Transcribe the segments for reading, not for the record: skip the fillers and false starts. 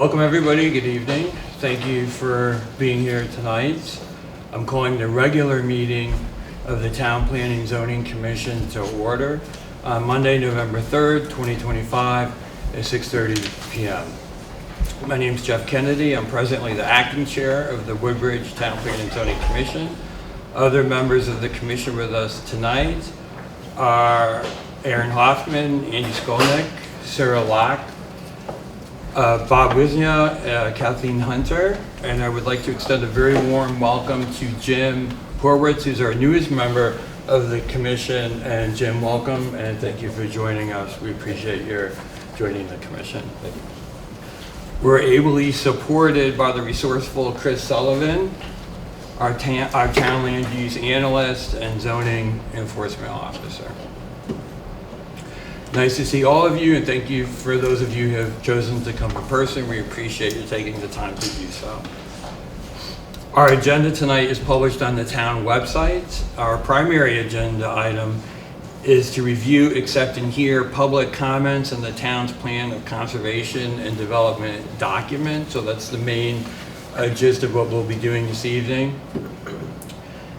Welcome everybody, good evening. Thank you for being here tonight. I'm calling the regular meeting of the Town Planning Zoning Commission to order on Monday, November 3rd, 2025 at 6:30 p.m. My name is Jeff Kennedy. I'm presently the acting chair of the Woodbridge Town Planning Zoning Commission. Other members of the commission with us tonight are Aaron Hoffman, Andy Skolnick, Sarah Locke, Bob Wisnia, Kathleen Hunter, and I would like to extend a very warm welcome to Jim Horwitz, who's our newest member of the commission. And Jim, welcome, and thank you for joining us. We appreciate your joining the commission. We're ably supported by the resourceful Chris Sullivan, our town land use analyst and zoning enforcement officer. Nice to see all of you, and thank you for those of you who have chosen to come in person. We appreciate you taking the time to do so. Our agenda tonight is published on the town website. Our primary agenda item is to review, accept, and hear public comments on the town's plan of conservation and development document. So that's the main gist of what we'll be doing this evening.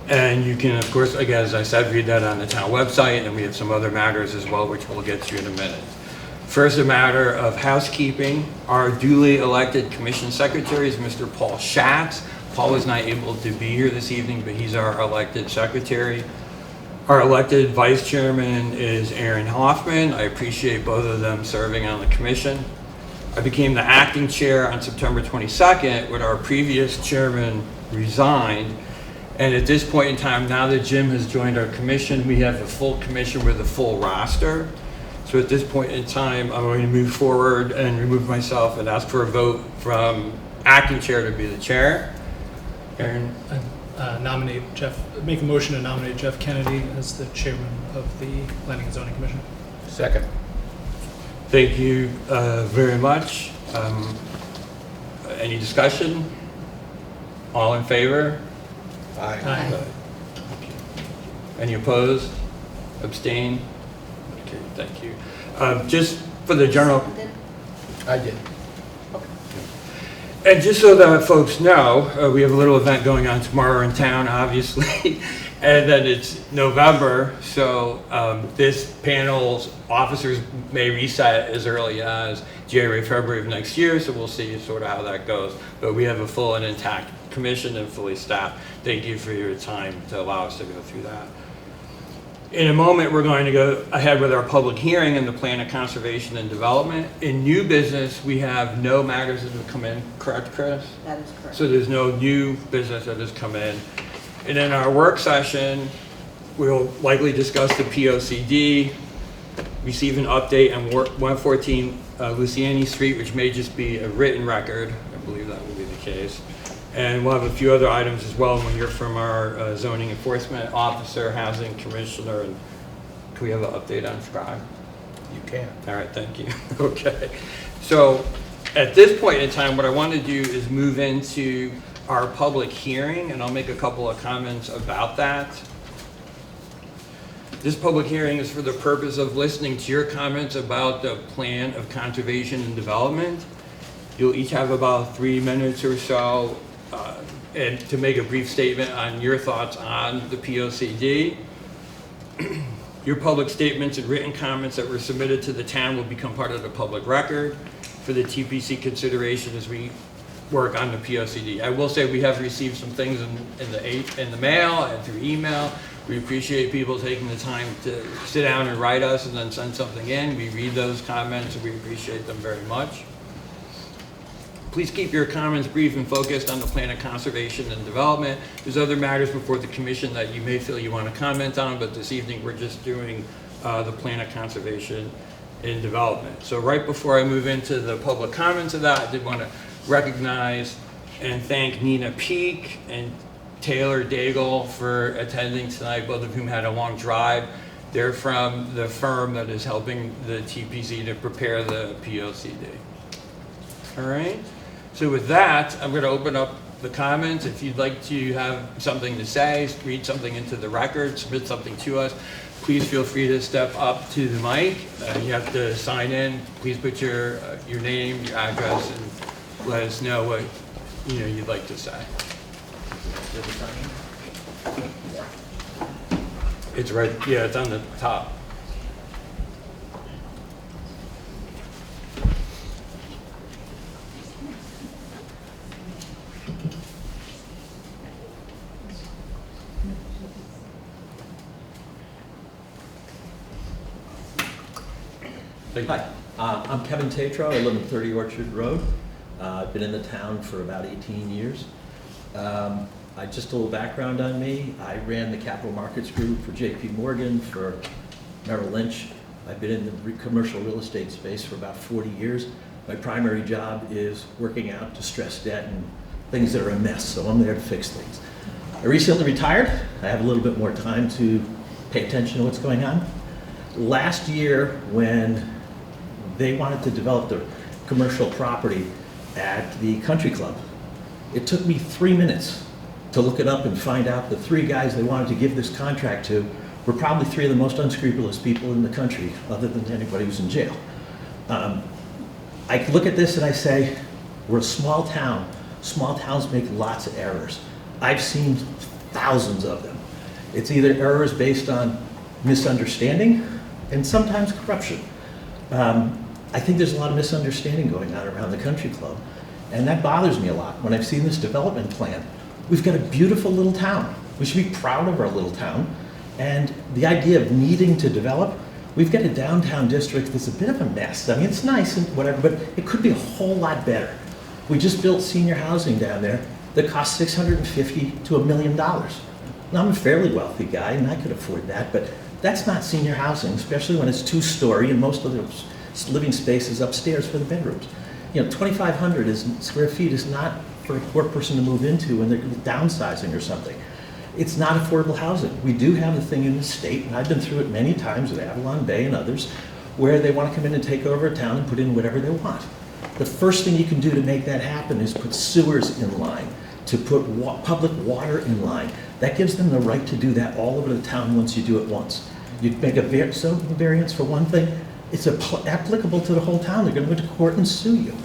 And you can, of course, again, as I said, read that on the town website, and we have some other matters as well, which we'll get to in a minute. First, a matter of housekeeping. Our duly elected commission secretary is Mr. Paul Schatz. Paul is not able to be here this evening, but he's our elected secretary. Our elected vice chairman is Aaron Hoffman. I appreciate both of them serving on the commission. I became the acting chair on September 22nd when our previous chairman resigned. And at this point in time, now that Jim has joined our commission, we have a full commission with a full roster. So at this point in time, I'm going to move forward and remove myself and ask for a vote from acting chair to be the chair. Aaron? Make a motion to nominate Jeff Kennedy as the chairman of the Planning and Zoning Commission. Second. Thank you very much. Any discussion? All in favor? Aye. Aye. Any opposed? Abstain? Okay, thank you. Just for the general, I did. and just so that folks know, we have a little event going on tomorrow in town, obviously, and then it's November, so this panel's officers may reset as early as January, February of next year, so we'll see sort of how that goes. But we have a full and intact commission and fully staffed. Thank you for your time to allow us to go through that. In a moment, we're going to go ahead with our public hearing and the plan of conservation and development. In new business, we have no matters that have come in, correct, Chris? That is correct. So there's no new business that has come in. And in our work session, we'll likely discuss the POCD, receive an update on 114 Luciani Street, which may just be a written record. I believe that will be the case. And we'll have a few other items as well. We'll hear from our zoning enforcement officer, housing commissioner, and can we have an update on Scribe? You can. All right, thank you. Okay. So at this point in time, what I want to do is move into our public hearing, and I'll make a couple of comments about that. This public hearing is for the purpose of listening to your comments about the plan of conservation and development. You'll each have about 3 minutes or so and to make a brief statement on your thoughts on the POCD. Your public statements and written comments that were submitted to the town will become part of the public record for the TPC consideration as we work on the POCD. I will say we have received some things in the mail and through email. We appreciate people taking the time to sit down and write us and then send something in. We read those comments and we appreciate them very much. Please keep your comments brief and focused on the plan of conservation and development. There's other matters before the commission that you may feel you want to comment on, but this evening we're just doing the plan of conservation and development. So right before I move into the public comments of that, I did want to recognize and thank Nina Peak and Taylor Daigle for attending tonight, both of whom had a long drive. They're from the firm that is helping the TPC to prepare the POCD. All right. So with that, I'm going to open up the comments. If you'd like to have something to say, read something into the record, submit something to us, please feel free to step up to the mic. You have to sign in. Please put your name, your address, and let us know what, you'd like to say. It's right, yeah, it's on the top. Hi, I'm Kevin Tatro. I live in 30 Orchard Road. I've been in the town for about 18 years. Just a little background on me. I ran the capital markets group for JP Morgan, for Merrill Lynch. I've been in the commercial real estate space for about 40 years. My primary job is working out distressed debt and things that are a mess, so I'm there to fix things. I recently retired. I have a little bit more time to pay attention to what's going on. Last year, when they wanted to develop the commercial property at the country club, it took me 3 minutes to look it up and find out the 3 guys they wanted to give this contract to were probably 3 of the most unscrupulous people in the country, other than anybody who's in jail. I look at this and I say, we're a small town. Small towns make lots of errors. I've seen thousands of them. It's either errors based on misunderstanding and sometimes corruption. I think there's a lot of misunderstanding going on around the country club, and that bothers me a lot when I've seen this development plan. We've got a beautiful little town. We should be proud of our little town. And the idea of needing to develop, we've got a downtown district that's a bit of a mess. I mean, it's nice and whatever, but it could be a whole lot better. We just built senior housing down there that costs $650,000 to $1 million. Now, I'm a fairly wealthy guy and I could afford that, but that's not senior housing, especially when it's 2-story and most of the living space is upstairs for the bedrooms. 2,500 square feet is not for a poor person to move into when they're downsizing or something. It's not affordable housing. We do have a thing in the state, and I've been through it many times with Avalon Bay and others, where they want to come in and take over a town and put in whatever they want. The first thing you can do to make that happen is put sewers in line, to put public water in line. That gives them the right to do that all over the town once you do it once. You make a variance for one thing, it's applicable to the whole town. They're going to go to court and sue you.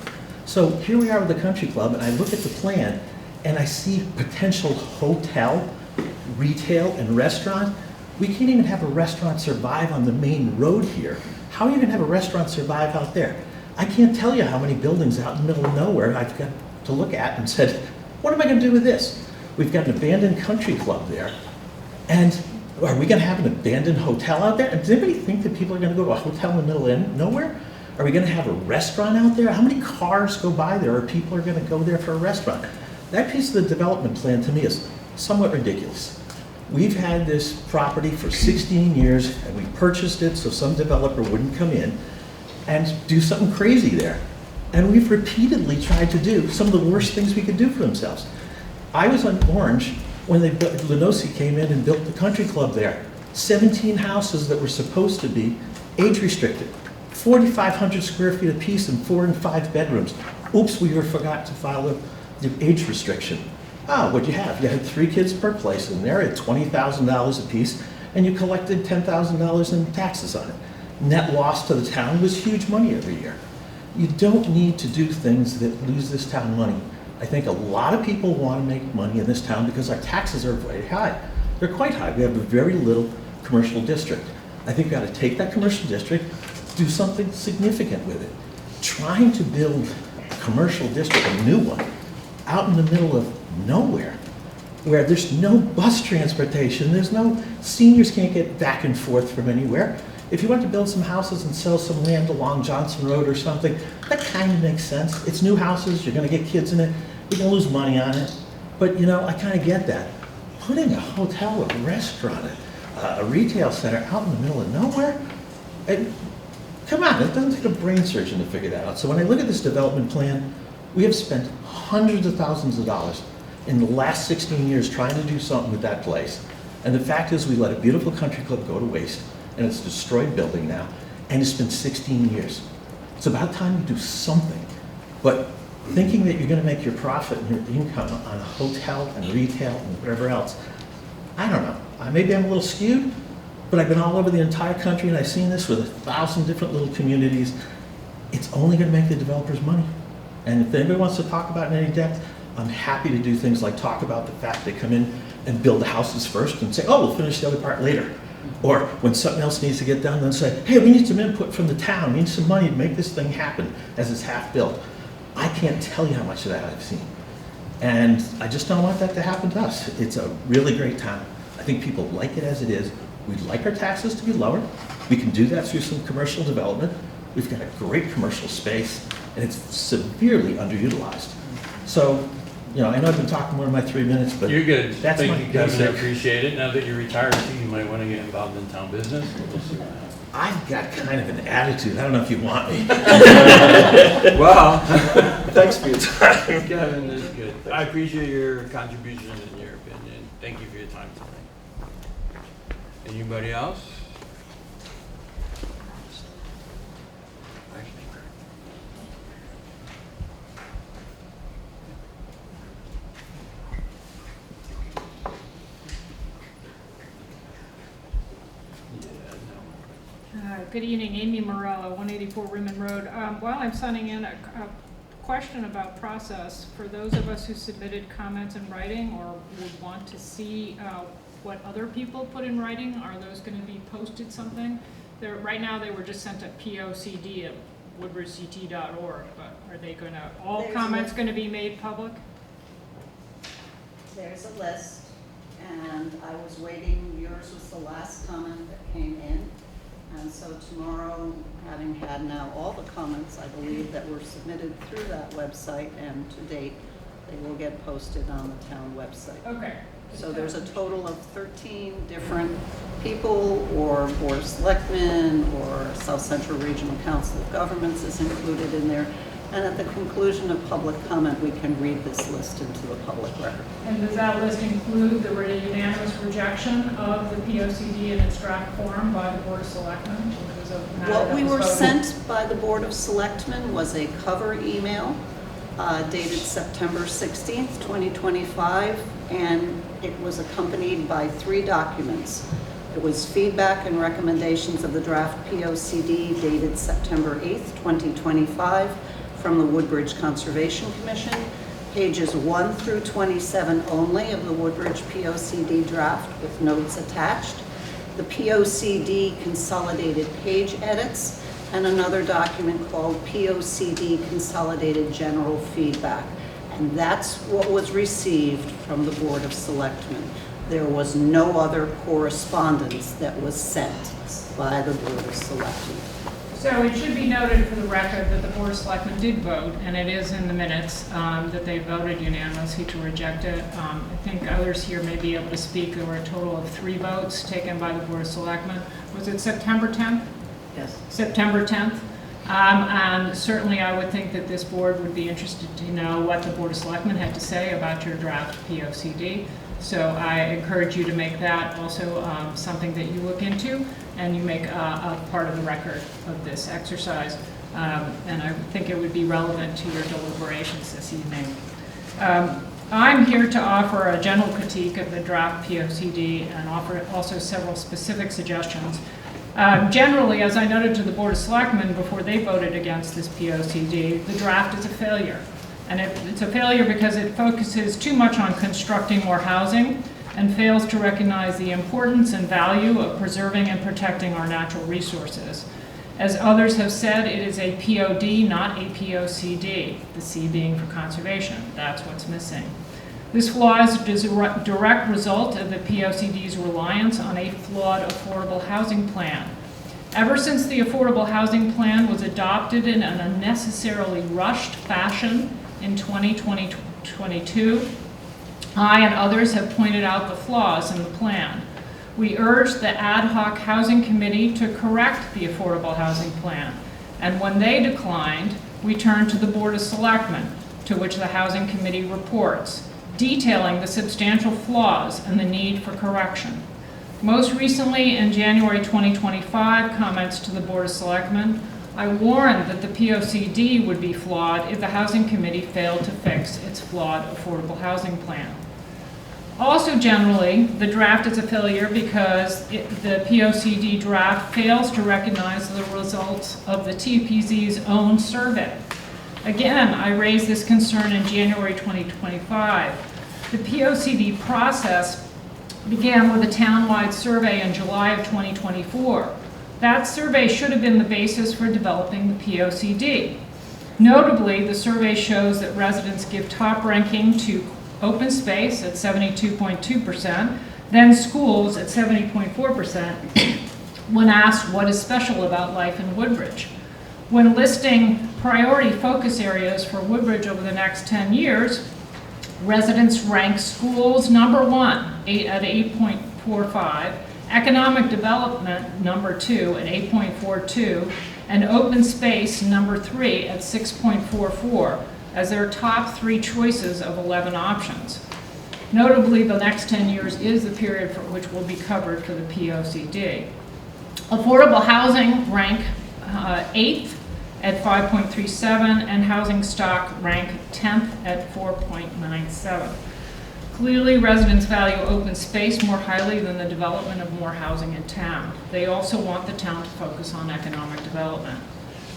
So here we are with the country club, and I look at the plan, and I see potential hotel, retail, and restaurant. We can't even have a restaurant survive on the main road here. How are you going to have a restaurant survive out there? I can't tell you how many buildings out in the middle of nowhere I've got to look at and said, what am I going to do with this? We've got an abandoned country club there, and are we going to have an abandoned hotel out there? And does anybody think that people are going to go to a hotel in the middle of nowhere? Are we going to have a restaurant out there? How many cars go by there, or people are going to go there for a restaurant? That piece of the development plan to me is somewhat ridiculous. We've had this property for 16 years, and we purchased it so some developer wouldn't come in and do something crazy there. And we've repeatedly tried to do some of the worst things we could do for themselves. I was on Orange when Lenosi came in and built the country club there. 17 houses that were supposed to be age restricted. 4,500 square feet apiece and 4 and 5 bedrooms. Oops, we forgot to file the age restriction. What'd you have? You had 3 kids per place in there at $20,000 apiece, and you collected $10,000 in taxes on it. Net loss to the town was huge money every year. You don't need to do things that lose this town money. I think a lot of people want to make money in this town because our taxes are very high. They're quite high. We have a very little commercial district. I think we got to take that commercial district, do something significant with it. Trying to build a commercial district, a new one, out in the middle of nowhere, where there's no bus transportation, there's no, seniors can't get back and forth from anywhere. If you want to build some houses and sell some land along Johnson Road or something, that kind of makes sense. It's new houses, you're gonna get kids in it, you're gonna lose money on it. But I kind of get that. Putting a hotel, a restaurant, a retail center out in the middle of nowhere, come on, it doesn't take a brain surgeon to figure that out. So when I look at this development plan, we have spent hundreds of thousands of dollars in the last 16 years trying to do something with that place. And the fact is we let a beautiful country club go to waste, and it's a destroyed building now, and it's been 16 years. It's about time you do something. But thinking that you're going to make your profit and your income on a hotel and retail and whatever else, I don't know. Maybe I'm a little skewed, but I've been all over the entire country and I've seen this with 1,000 different little communities. It's only going to make the developers money. And if anybody wants to talk about it in any depth, I'm happy to do things like talk about the fact they come in and build the houses first and say, oh, we'll finish the other part later. Or when something else needs to get done, then say, hey, we need some input from the town, we need some money to make this thing happen as it's half built. I can't tell you how much of that I've seen. And I just don't want that to happen to us. It's a really great town. I think people like it as it is. We'd like our taxes to be lower. We can do that through some commercial development. We've got a great commercial space, and it's severely underutilized. So, you know, I know I've been talking more than my 3 minutes, but You're good. that's Thank my you, Kevin. I basic. appreciate it. Now that you're retired, you might want to get involved in town business. We'll see what happens. I've got kind of an attitude. I don't know if you want me. Well, Thanks for your time. Kevin is good. I appreciate your contribution and your opinion. Thank you for your time tonight. Anybody else? Good evening, Amy Morella, 184 Rimmon Road. While I'm sending in a question about process, for those of us who submitted comments in writing or would want to see what other people put in writing, are those going to be posted something? Right now, they were just sent at POCD@woodbridgect.org, but are they going to, all There's comments a- going to be made public? There's a list, and I was waiting, yours was the last comment that came in. And so tomorrow, having had now all the comments, I believe, that were submitted through that website, and to date, they will get posted on the town website. Okay. So there's a total of 13 different people, or Board of Selectmen, or South Central Regional Council of Governments is included in there. And at the conclusion of public comment, we can read this list into the public record. And does that list include the unanimous rejection of the POCD in its draft form by the Board of Selectmen? Which was a matter What that we was were voted? sent by the Board of Selectmen was a cover email dated September 16th, 2025, and it was accompanied by 3 documents. It was feedback and recommendations of the draft POCD dated September 8th, 2025, from the Woodbridge Conservation Commission, pages 1 through 27 only of the Woodbridge POCD draft with notes attached, the POCD consolidated page edits, and another document called POCD Consolidated General Feedback. And that's what was received from the Board of Selectmen. There was no other correspondence that was sent by the Board of Selectmen. So it should be noted for the record that the Board of Selectmen did vote, and it is in the minutes that they voted unanimously to reject it. I think others here may be able to speak. There were a total of 3 votes taken by the Board of Selectmen. Was it September 10th? Yes. September 10th. And certainly I would think that this board would be interested to know what the Board of Selectmen had to say about your draft POCD. So I encourage you to make that also something that you look into and you make a part of the record of this exercise. And I think it would be relevant to your deliberations this evening. I'm here to offer a general critique of the draft POCD and offer also several specific suggestions. Generally, as I noted to the Board of Selectmen before they voted against this POCD, the draft is a failure. And it's a failure because it focuses too much on constructing more housing and fails to recognize the importance and value of preserving and protecting our natural resources. As others have said, it is a POD, not a POCD, the C being for conservation. That's what's missing. This flaw is a direct result of the POCD's reliance on a flawed affordable housing plan. Ever since the Affordable Housing Plan was adopted in an unnecessarily rushed fashion in 2022, I and others have pointed out the flaws in the plan. We urged the Ad Hoc Housing Committee to correct the Affordable Housing Plan, and when they declined, we turned to the Board of Selectmen, to which the Housing Committee reports, detailing the substantial flaws and the need for correction. Most recently, in January 2025, comments to the Board of Selectmen, I warned that the POCD would be flawed if the Housing Committee failed to fix its flawed affordable housing plan. Also generally, the draft is a failure because the POCD draft fails to recognize the results of the TPZ's own survey. Again, I raised this concern in January 2025. The POCD process began with a townwide survey in July of 2024. That survey should have been the basis for developing the POCD. Notably, the survey shows that residents give top ranking to open space at 72.2%, then schools at 70.4%, when asked what is special about life in Woodbridge. When listing priority focus areas for Woodbridge over the next 10 years, residents rank schools number 1 at 8.45, economic development number 2 at 8.42, and open space number 3 at 6.44 as their top 3 choices of 11 options. Notably, the next 10 years is the period for which will be covered for the POCD. Affordable housing rank 8th at 5.37, and housing stock rank 10th at 4.97. Clearly, residents value open space more highly than the development of more housing in town. They also want the town to focus on economic development.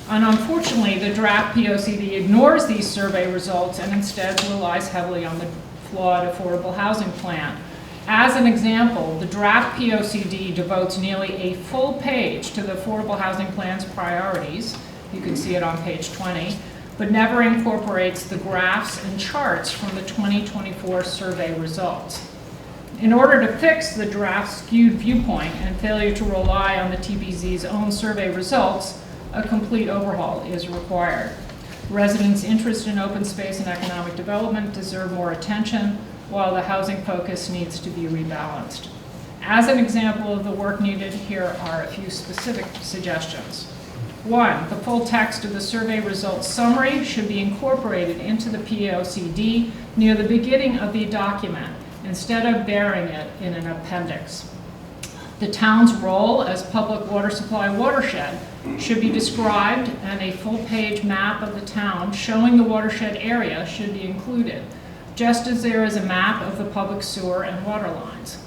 And unfortunately, the draft POCD ignores these survey results and instead relies heavily on the flawed affordable housing plan. As an example, the draft POCD devotes nearly a full page to the affordable housing plan's priorities. You can see it on page 20, but never incorporates the graphs and charts from the 2024 survey results. In order to fix the draft's skewed viewpoint and failure to rely on the TPZ's own survey results, a complete overhaul is required. Residents' interest in open space and economic development deserve more attention, while the housing focus needs to be rebalanced. As an example of the work needed, here are a few specific suggestions. 1, the full text of the survey results summary should be incorporated into the POCD near the beginning of the document, instead of burying it in an appendix. The town's role as public water supply watershed should be described, and a full-page map of the town showing the watershed area should be included, just as there is a map of the public sewer and water lines.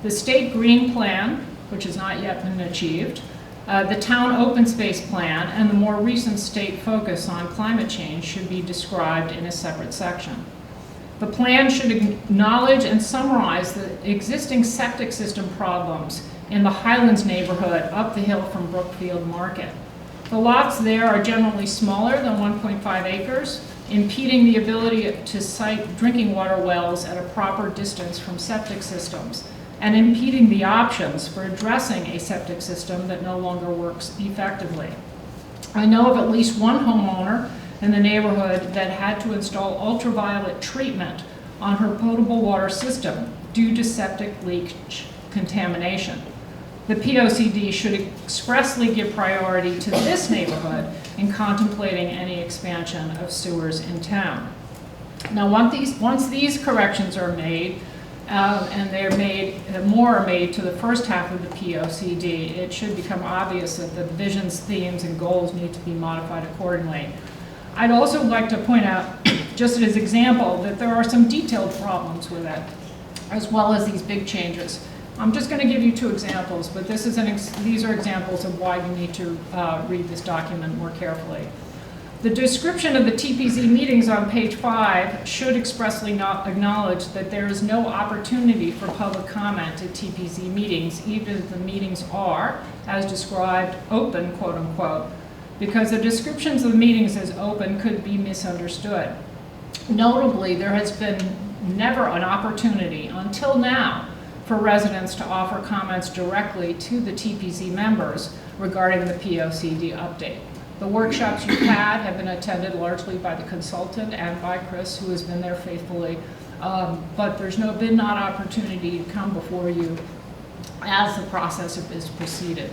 The state green plan, which has not yet been achieved, the town open space plan, and the more recent state focus on climate change should be described in a separate section. The plan should acknowledge and summarize the existing septic system problems in the Highlands neighborhood up the hill from Brookfield Market. The lots there are generally smaller than 1.5 acres, impeding the ability to site drinking water wells at a proper distance from septic systems, and impeding the options for addressing a septic system that no longer works effectively. I know of at least one homeowner in the neighborhood that had to install ultraviolet treatment on her potable water system due to septic leak contamination. The POCD should expressly give priority to this neighborhood in contemplating any expansion of sewers in town. Now, once these corrections are made, and they're made, more are made to the first half of the POCD, it should become obvious that the visions, themes, and goals need to be modified accordingly. I'd also like to point out, just as an example, that there are some detailed problems with it, as well as these big changes. I'm just going to give you 2 examples, but these are examples of why you need to read this document more carefully. The description of the TPZ meetings on page 5 should expressly acknowledge that there is no opportunity for public comment at TPZ meetings, even if the meetings are, as described, open, quote unquote, because the descriptions of the meetings as open could be misunderstood. Notably, there has been never an opportunity until now for residents to offer comments directly to the TPZ members regarding the POCD update. The workshops you've had have been attended largely by the consultant and by Chris, who has been there faithfully, but there's been not opportunity to come before you as the process is proceeded.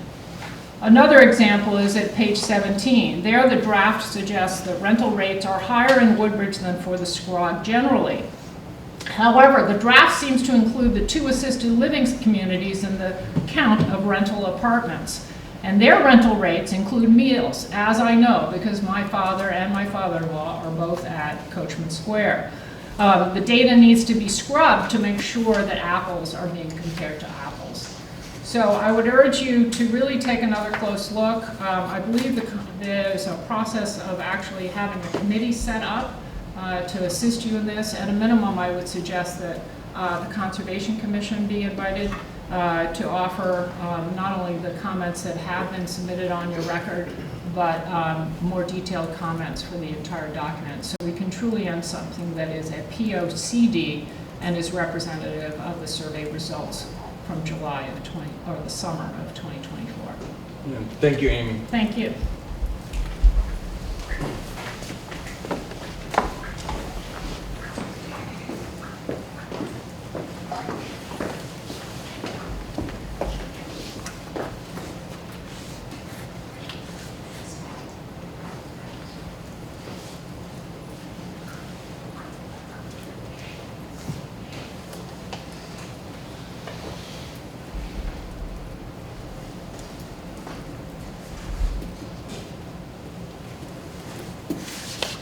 Another example is at page 17. There, the draft suggests that rental rates are higher in Woodbridge than for the SCROG generally. However, the draft seems to include the 2 assisted living communities in the count of rental apartments. And their rental rates include meals, as I know, because my father and my father-in-law are both at Coachman Square. The data needs to be scrubbed to make sure that apples are being compared to apples. So I would urge you to really take another close look. I believe there's a process of actually having a committee set up to assist you in this. At a minimum, I would suggest that the Conservation Commission be invited to offer not only the comments that have been submitted on your record, but more detailed comments for the entire document. So we can truly end something that is a POCD and is representative of the survey results from July of the summer of 2024. Thank you, Amy. Thank you.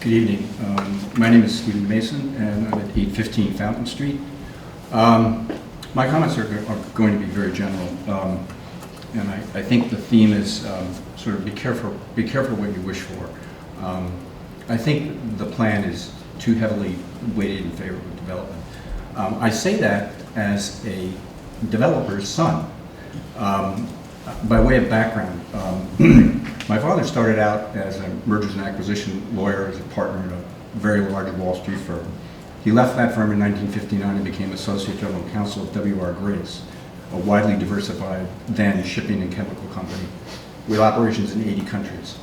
Good evening. My name is Stephen Mason, and I'm at 815 Fountain Street. My comments are going to be very general, and I think the theme is sort of be careful what you wish for. I think the plan is too heavily weighted in favor of development. I say that as a developer's son. By way of background, my father started out as a mergers and acquisition lawyer, as a partner in a very large Wall Street firm. He left that firm in 1959 and became associate general counsel of W.R. Grace, a widely diversified then shipping and chemical company with operations in 80 countries.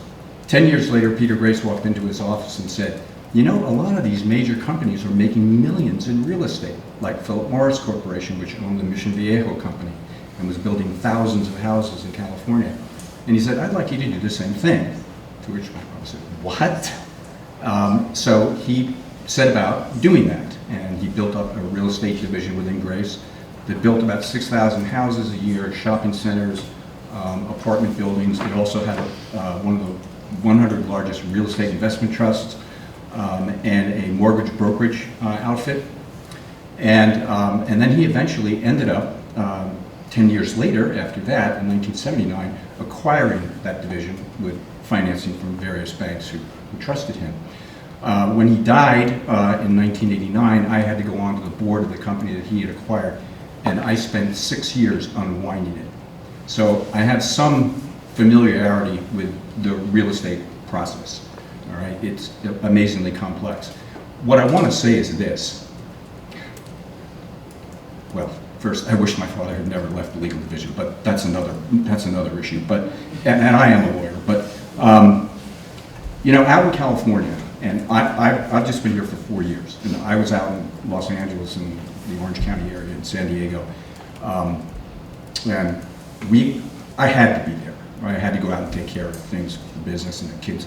10 years later, Peter Grace walked into his office and said, "You know, a lot of these major companies are making millions in real estate, like Philip Morris Corporation, which owned the Mission Viejo company and was building thousands of houses in California." And he said, "I'd like you to do the same thing." To which my father said, "What?" So he set about doing that, and he built up a real estate division within Grace that built about 6,000 houses a year, shopping centers, apartment buildings. It also had one of the 100 largest real estate investment trusts and a mortgage brokerage outfit. And then he eventually ended up 10 years later, after that, in 1979, acquiring that division with financing from various banks who trusted him. When he died in 1989, I had to go onto the board of the company that he had acquired, and I spent 6 years unwinding it. So I have some familiarity with the real estate process. All right, it's amazingly complex. What I want to say is this. Well, first, I wish my father had never left the legal division, but that's another issue. But and I am a lawyer. But you know, out in California, and I've just been here for 4 years, and I was out in Los Angeles and the Orange County area in San Diego, and I had to be there. I had to go out and take care of things, the business and the kids.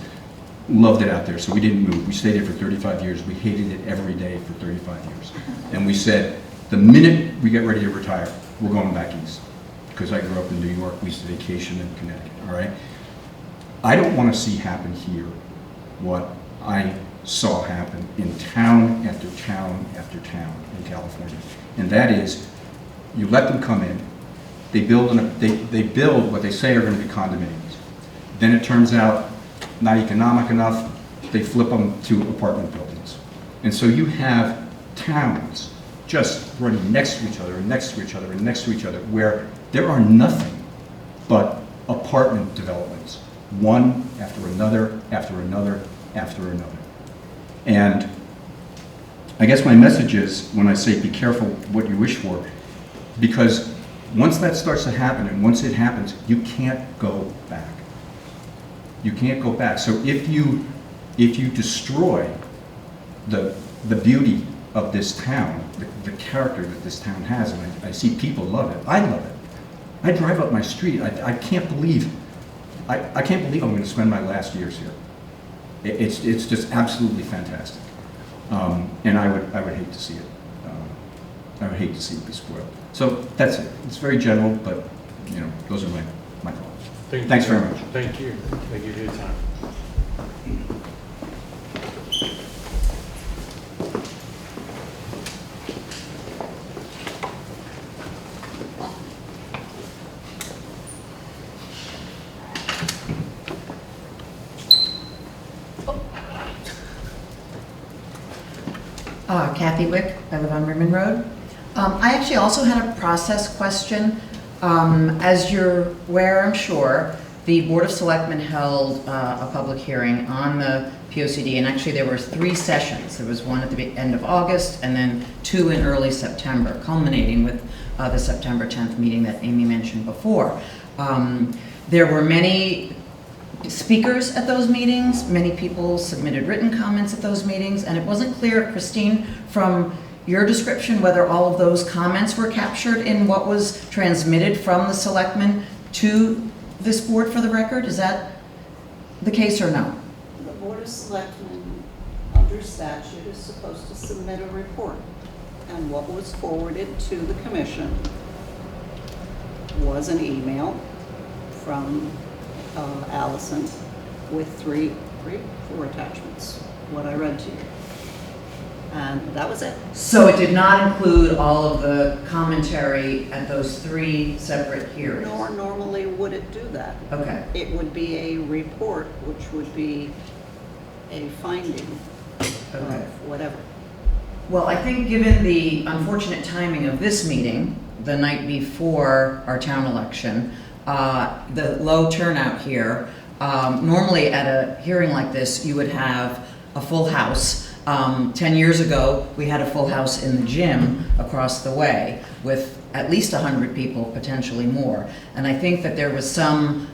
Loved it out there, so we didn't move. We stayed there for 35 years. We hated it every day for 35 years. And we said, the minute we get ready to retire, we're going back east. Because I grew up in New York, we used to vacation in Connecticut, all right? I don't want to see happen here what I saw happen in town after town after town in California. And that is, you let them come in, they build what they say are going to be condominiums. Then it turns out not economic enough, they flip them to apartment buildings. And so you have towns just running next to each other and next to each other and next to each other where there are nothing but apartment developments, one after another, after another, after another. And I guess my message is, when I say be careful what you wish for, because once that starts to happen, and once it happens, you can't go back. You can't go back. So if you destroy the beauty of this town, the character that this town has, and I see people love it. I love it. I drive up my street. I can't believe I'm going to spend my last years here. It's just absolutely fantastic, and I would hate to see it. I would hate to see it be spoiled. So that's it. It's very general, but you know, those are my thoughts. Thanks very much. Thank you. Thank you for your time. Kathy Wick, I live on Rimmon Road. I actually also had a process question. As you're aware, I'm sure, the Board of Selectmen held a public hearing on the POCD, and actually there were 3 sessions. There was one at the end of August, and then 2 in early September, culminating with the September 10th meeting that Amy mentioned before. There were many speakers at those meetings. Many people submitted written comments at those meetings, and it wasn't clear, Christine, from your description whether all of those comments were captured in what was transmitted from the selectmen to this board for the record. Is that the case or no? The Board of Selectmen, under statute, is supposed to submit a report. And what was forwarded to the commission was an email from Allison with 4 attachments, what I read to you. And that was it. So it did not include all of the commentary at those 3 separate hearings? Nor normally would it do that. Okay. It would be a report, which would be a finding Okay. of whatever. Well, I think given the unfortunate timing of this meeting, the night before our town election, the low turnout here, normally at a hearing like this, you would have a full house. 10 years ago, we had a full house in the gym across the way with at least 100 people, potentially more. And I think that there was some,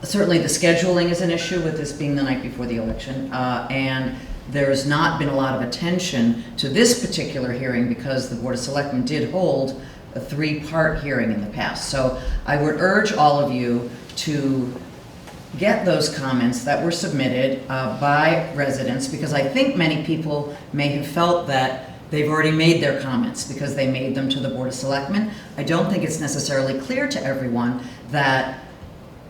certainly the scheduling is an issue with this being the night before the election, and there's not been a lot of attention to this particular hearing because the Board of Selectmen did hold a 3-part hearing in the past. So I would urge all of you to get those comments that were submitted by residents, because I think many people may have felt that they've already made their comments because they made them to the Board of Selectmen. I don't think it's necessarily clear to everyone that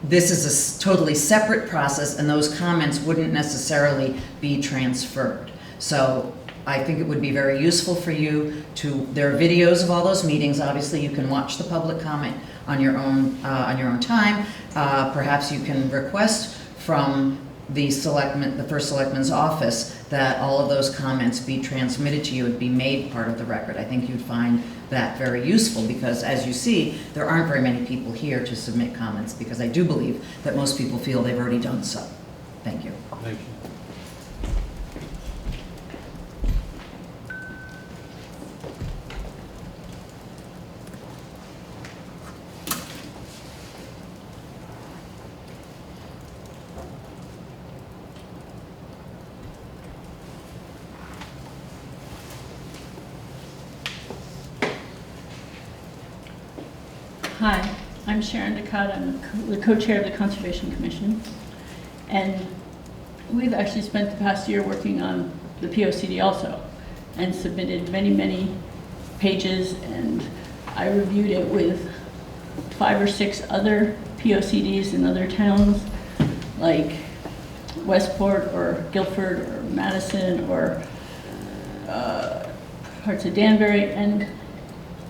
this is a totally separate process and those comments wouldn't necessarily be transferred. So I think it would be very useful for you to, there are videos of all those meetings. Obviously you can watch the public comment on your own time. Perhaps you can request from the first selectman's office that all of those comments be transmitted to you and be made part of the record. I think you'd find that very useful because, as you see, there aren't very many people here to submit comments because I do believe that most people feel they've already done so. Thank you. Thank you. Hi, I'm Sharon Ducat. I'm the co-chair of the Conservation Commission. And we've actually spent the past year working on the POCD also and submitted many, many pages. And I reviewed it with 5 or 6 other POCDs in other towns like Westport or Guilford or Madison or parts of Danbury. And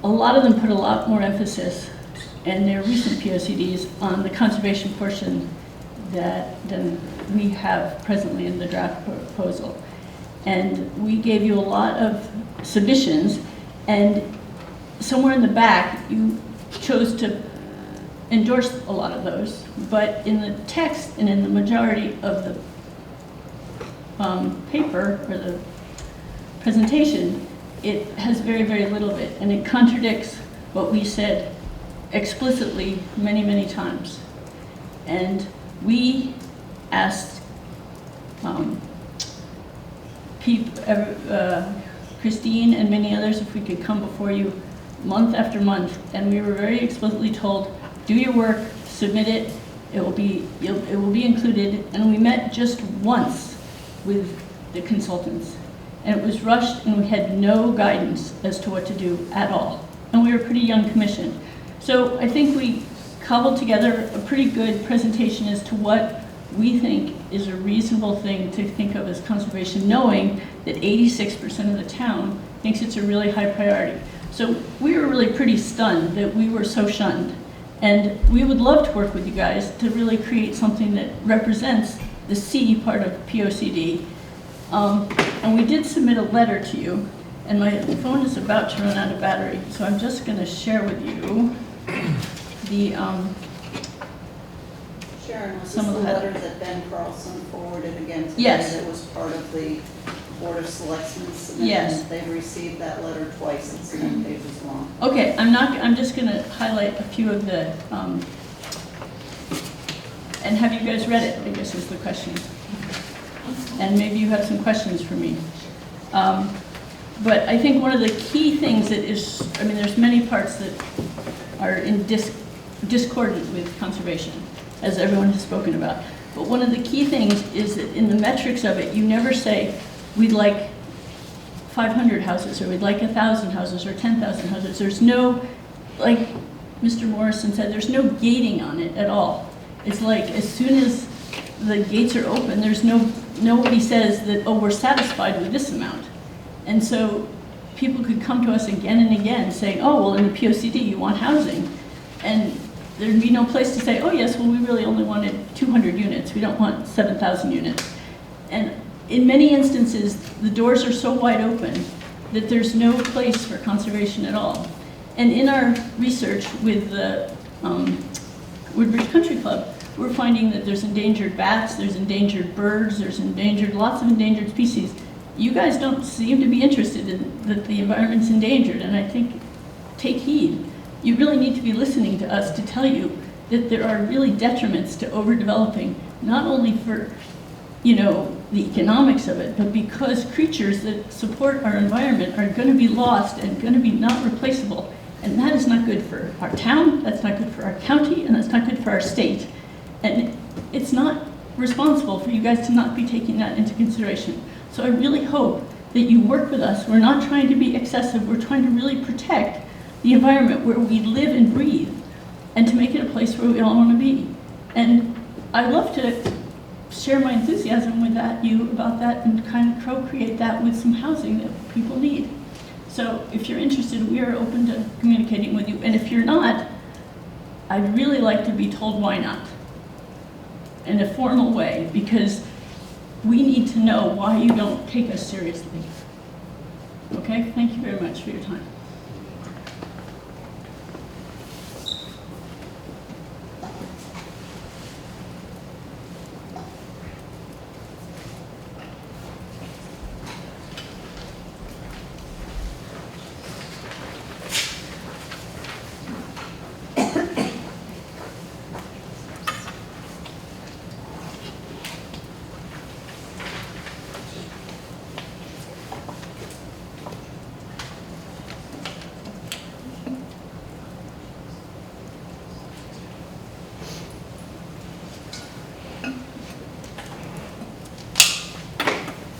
a lot of them put a lot more emphasis in their recent POCDs on the conservation portion than we have presently in the draft proposal. And we gave you a lot of submissions, and somewhere in the back you chose to endorse a lot of those, but in the text and in the majority of the paper or the presentation, it has very, very little of it, and it contradicts what we said explicitly many, many times. And we asked Christine and many others if we could come before you month after month, and we were very explicitly told, do your work, submit it, it will be included. And we met just once with the consultants, and it was rushed, and we had no guidance as to what to do at all. And we were a pretty young commission. So I think we cobbled together a pretty good presentation as to what we think is a reasonable thing to think of as conservation, knowing that 86% of the town thinks it's a really high priority. So we were really pretty stunned that we were so shunned. And we would love to work with you guys to really create something that represents the C part of POCD And we did submit a letter to you, and my phone is about to run out of battery, so I'm just going to share with you the, Sharon, was this Some the of the- letter that Ben Carlson forwarded again to me? Yes. That was part of the Board of Selectmen's submission? Yes. They've received that letter twice, it's 10 pages long. okay, I'm just going to highlight a few of the, and have you guys read it, I guess is the question. And maybe you have some questions for me. But I think one of the key things that is, I mean, there's many parts that are in discordant with conservation, as everyone has spoken about. But one of the key things is that in the metrics of it, you never say, we'd like 500 houses, or we'd like 1,000 houses, or 10,000 houses. There's no, like Mr. Morrison said, there's no gating on it at all. It's like, as soon as the gates are open, there's nobody says that, oh, we're satisfied with this amount. And so people could come to us again and again saying, oh, well, in the POCD, you want housing. And there'd be no place to say, oh, yes, well, we really only wanted 200 units. We don't want 7,000 units. And in many instances, the doors are so wide open that there's no place for conservation at all. And in our research with the Woodbridge Country Club, we're finding that there's endangered bats, there's endangered birds, there's lots of endangered species. You guys don't seem to be interested in that the environment's endangered, and I think, take heed. You really need to be listening to us to tell you that there are really detriments to overdeveloping, not only for, you know, the economics of it, but because creatures that support our environment are going to be lost and going to be not replaceable. And that is not good for our town, that's not good for our county, and that's not good for our state. And it's not responsible for you guys to not be taking that into consideration. So I really hope that you work with us. We're not trying to be excessive, we're trying to really protect the environment where we live and breathe, and to make it a place where we all want to be. And I'd love to share my enthusiasm with you about that and kind of co-create that with some housing that people need. So if you're interested, we are open to communicating with you. And if you're not, I'd really like to be told why not, in a formal way, because we need to know why you don't take us seriously. Okay, thank you very much for your time.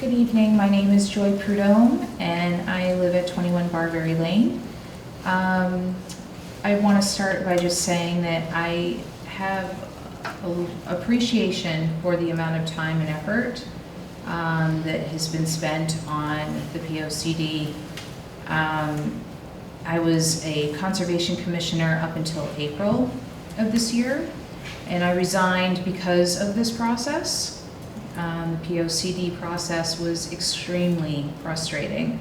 Good evening, my name is Joy Prudhomme, and I live at 21 Barberry Lane. I want to start by just saying that I have appreciation for the amount of time and effort that has been spent on the POCD. I was a conservation commissioner up until April of this year, and I resigned because of this process. The POCD process was extremely frustrating.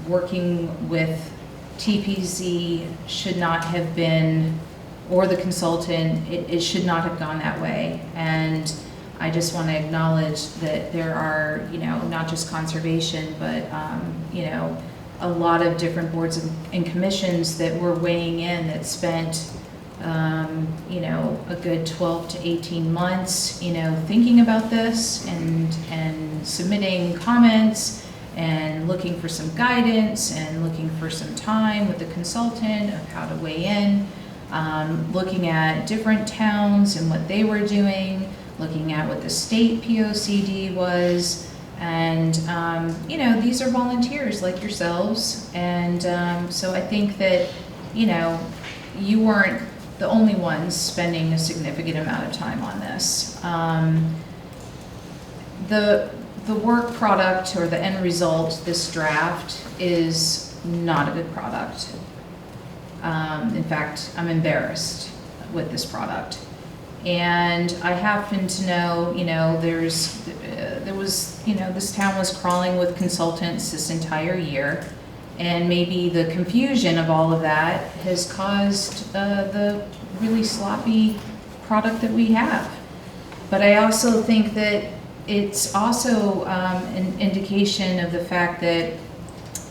Working with TPZ should not have been, or the consultant, it should not have gone that way. And I just want to acknowledge that there are, you know, not just conservation, but, you know, a lot of different boards and commissions that were weighing in that spent you know, a good 12 to 18 months, you know, thinking about this and submitting comments and looking for some guidance and looking for some time with the consultant of how to weigh in, looking at different towns and what they were doing, looking at what the state POCD was. And, you know, these are volunteers like yourselves. And so I think that, you know, you weren't the only ones spending a significant amount of time on this. The work product or the end result, this draft, is not a good product. In fact, I'm embarrassed with this product. And I happen to know, you know, there's there was, this town was crawling with consultants this entire year. And maybe the confusion of all of that has caused the really sloppy product that we have. But I also think that it's also an indication of the fact that,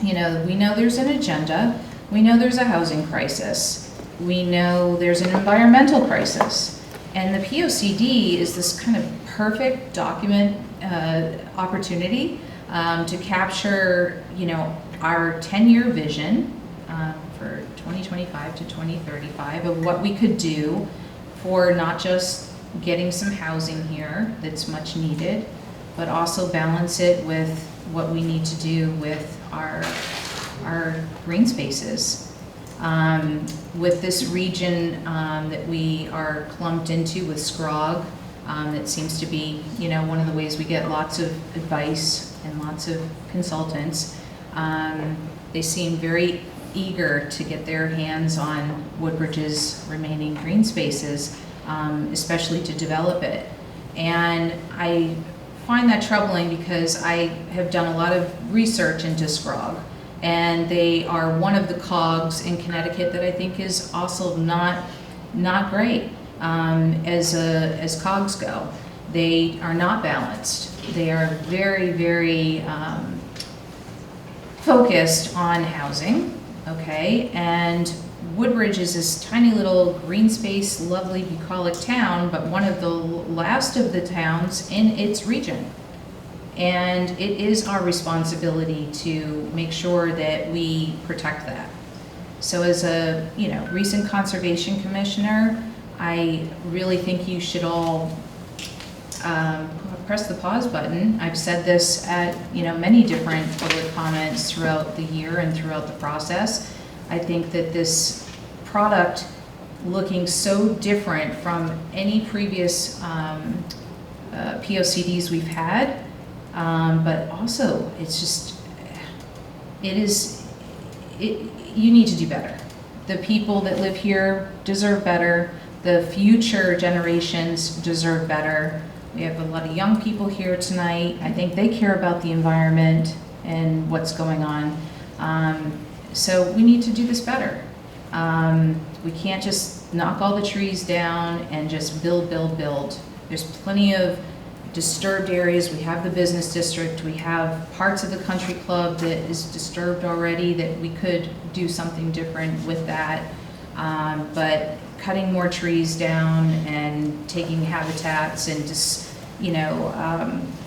we know there's an agenda, we know there's a housing crisis, we know there's an environmental crisis. And the POCD is this kind of perfect document opportunity to capture, our 10-year vision for 2025 to 2035 of what we could do for not just getting some housing here that's much needed, but also balance it with what we need to do with our green spaces. With this region that we are clumped into with Scrog, that seems to be, one of the ways we get lots of advice and lots of consultants. They seem very eager to get their hands on Woodbridge's remaining green spaces, especially to develop it. And I find that troubling because I have done a lot of research into Scrog, and they are one of the cogs in Connecticut that I think is also not great as cogs go. They are not balanced. They are very, very focused on housing, okay? And Woodbridge is this tiny little green space, lovely bucolic town, but one of the last of the towns in its region. And it is our responsibility to make sure that we protect that. So as a recent conservation commissioner, I really think you should all press the pause button. I've said this at many different public comments throughout the year and throughout the process. I think that this product, looking so different from any previous POCDs we've had, but also it's just, you need to do better. The people that live here deserve better. The future generations deserve better. We have a lot of young people here tonight. I think they care about the environment and what's going on. So we need to do this better. We can't just knock all the trees down and just build. There's plenty of disturbed areas. We have the business district. We have parts of the country club that is disturbed already that we could do something different with that. But cutting more trees down and taking habitats and just,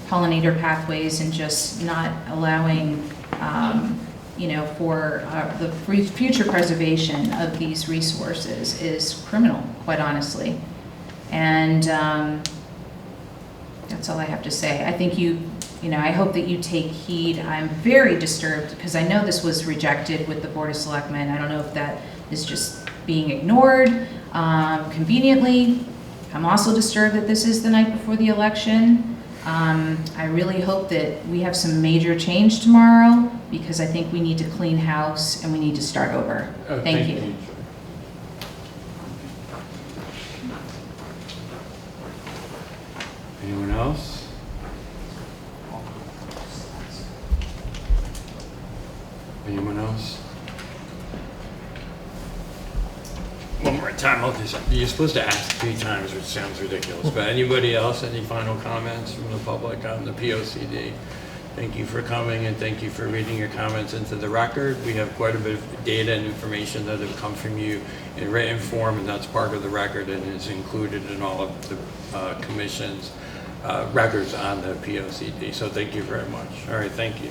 pollinator pathways and just not allowing, for the future preservation of these resources is criminal, quite honestly. And that's all I have to say. I think I hope that you take heed. I'm very disturbed because I know this was rejected with the Board of Selectmen. I don't know if that is just being ignored conveniently. I'm also disturbed that this is the night before the election. I really hope that we have some major change tomorrow because I think we need to clean house and we need to start over. Thank you. Anyone else? Anyone else? One more time, you're supposed to ask 3 times, which sounds ridiculous, but anybody else, any final comments from the public on the POCD? Thank you for coming and thank you for reading your comments into the record. We have quite a bit of data and information that have come from you in written form, and that's part of the record and is included in all of the commission's records on the POCD. So thank you very much. All right, thank you.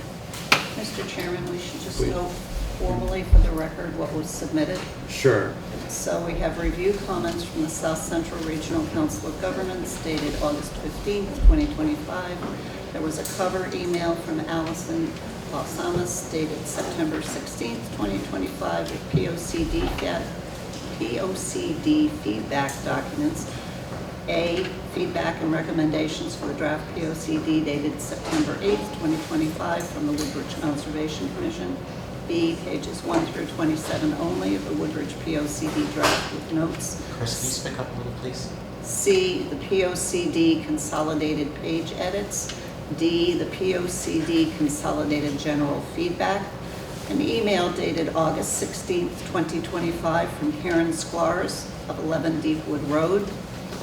Mr. Chairman, we should just Please. note formally for the record what was submitted. Sure. So we have review comments from the South Central Regional Council of Governments dated August 15th, 2025. There was a cover email from Allison Balsamas dated September 16th, 2025 with POCD feedback documents. A, feedback and recommendations for the draft POCD dated September 8th, 2025 from the Woodbridge Conservation Commission. B, pages 1 through 27 only of the Woodbridge POCD draft with notes. Chris, can you speak up a little, please? C, the POCD consolidated page edits. D, the POCD Consolidated General Feedback. An email dated August 16th, 2025 from Karen Sklarz of 11 Deepwood Road.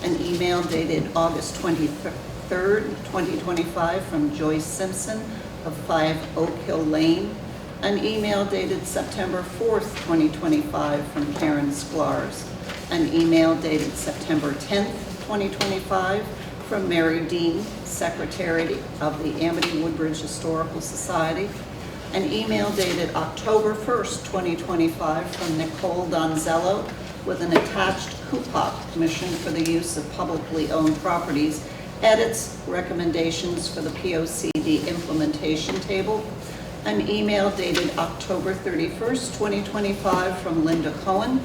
An email dated August 23rd, 2025 from Joyce Simpson of 5 Oak Hill Lane. An email dated September 4th, 2025 from Karen Sklarz. An email dated September 10th, 2025 from Mary Dean, Secretary of the Amity Woodbridge Historical Society. An email dated October 1st, 2025 from Nicole Donzello with an attached CUPOC, Commission for the Use of Publicly Owned Properties, edits, recommendations for the POCD implementation table. An email dated October 31st, 2025 from Linda Cohen.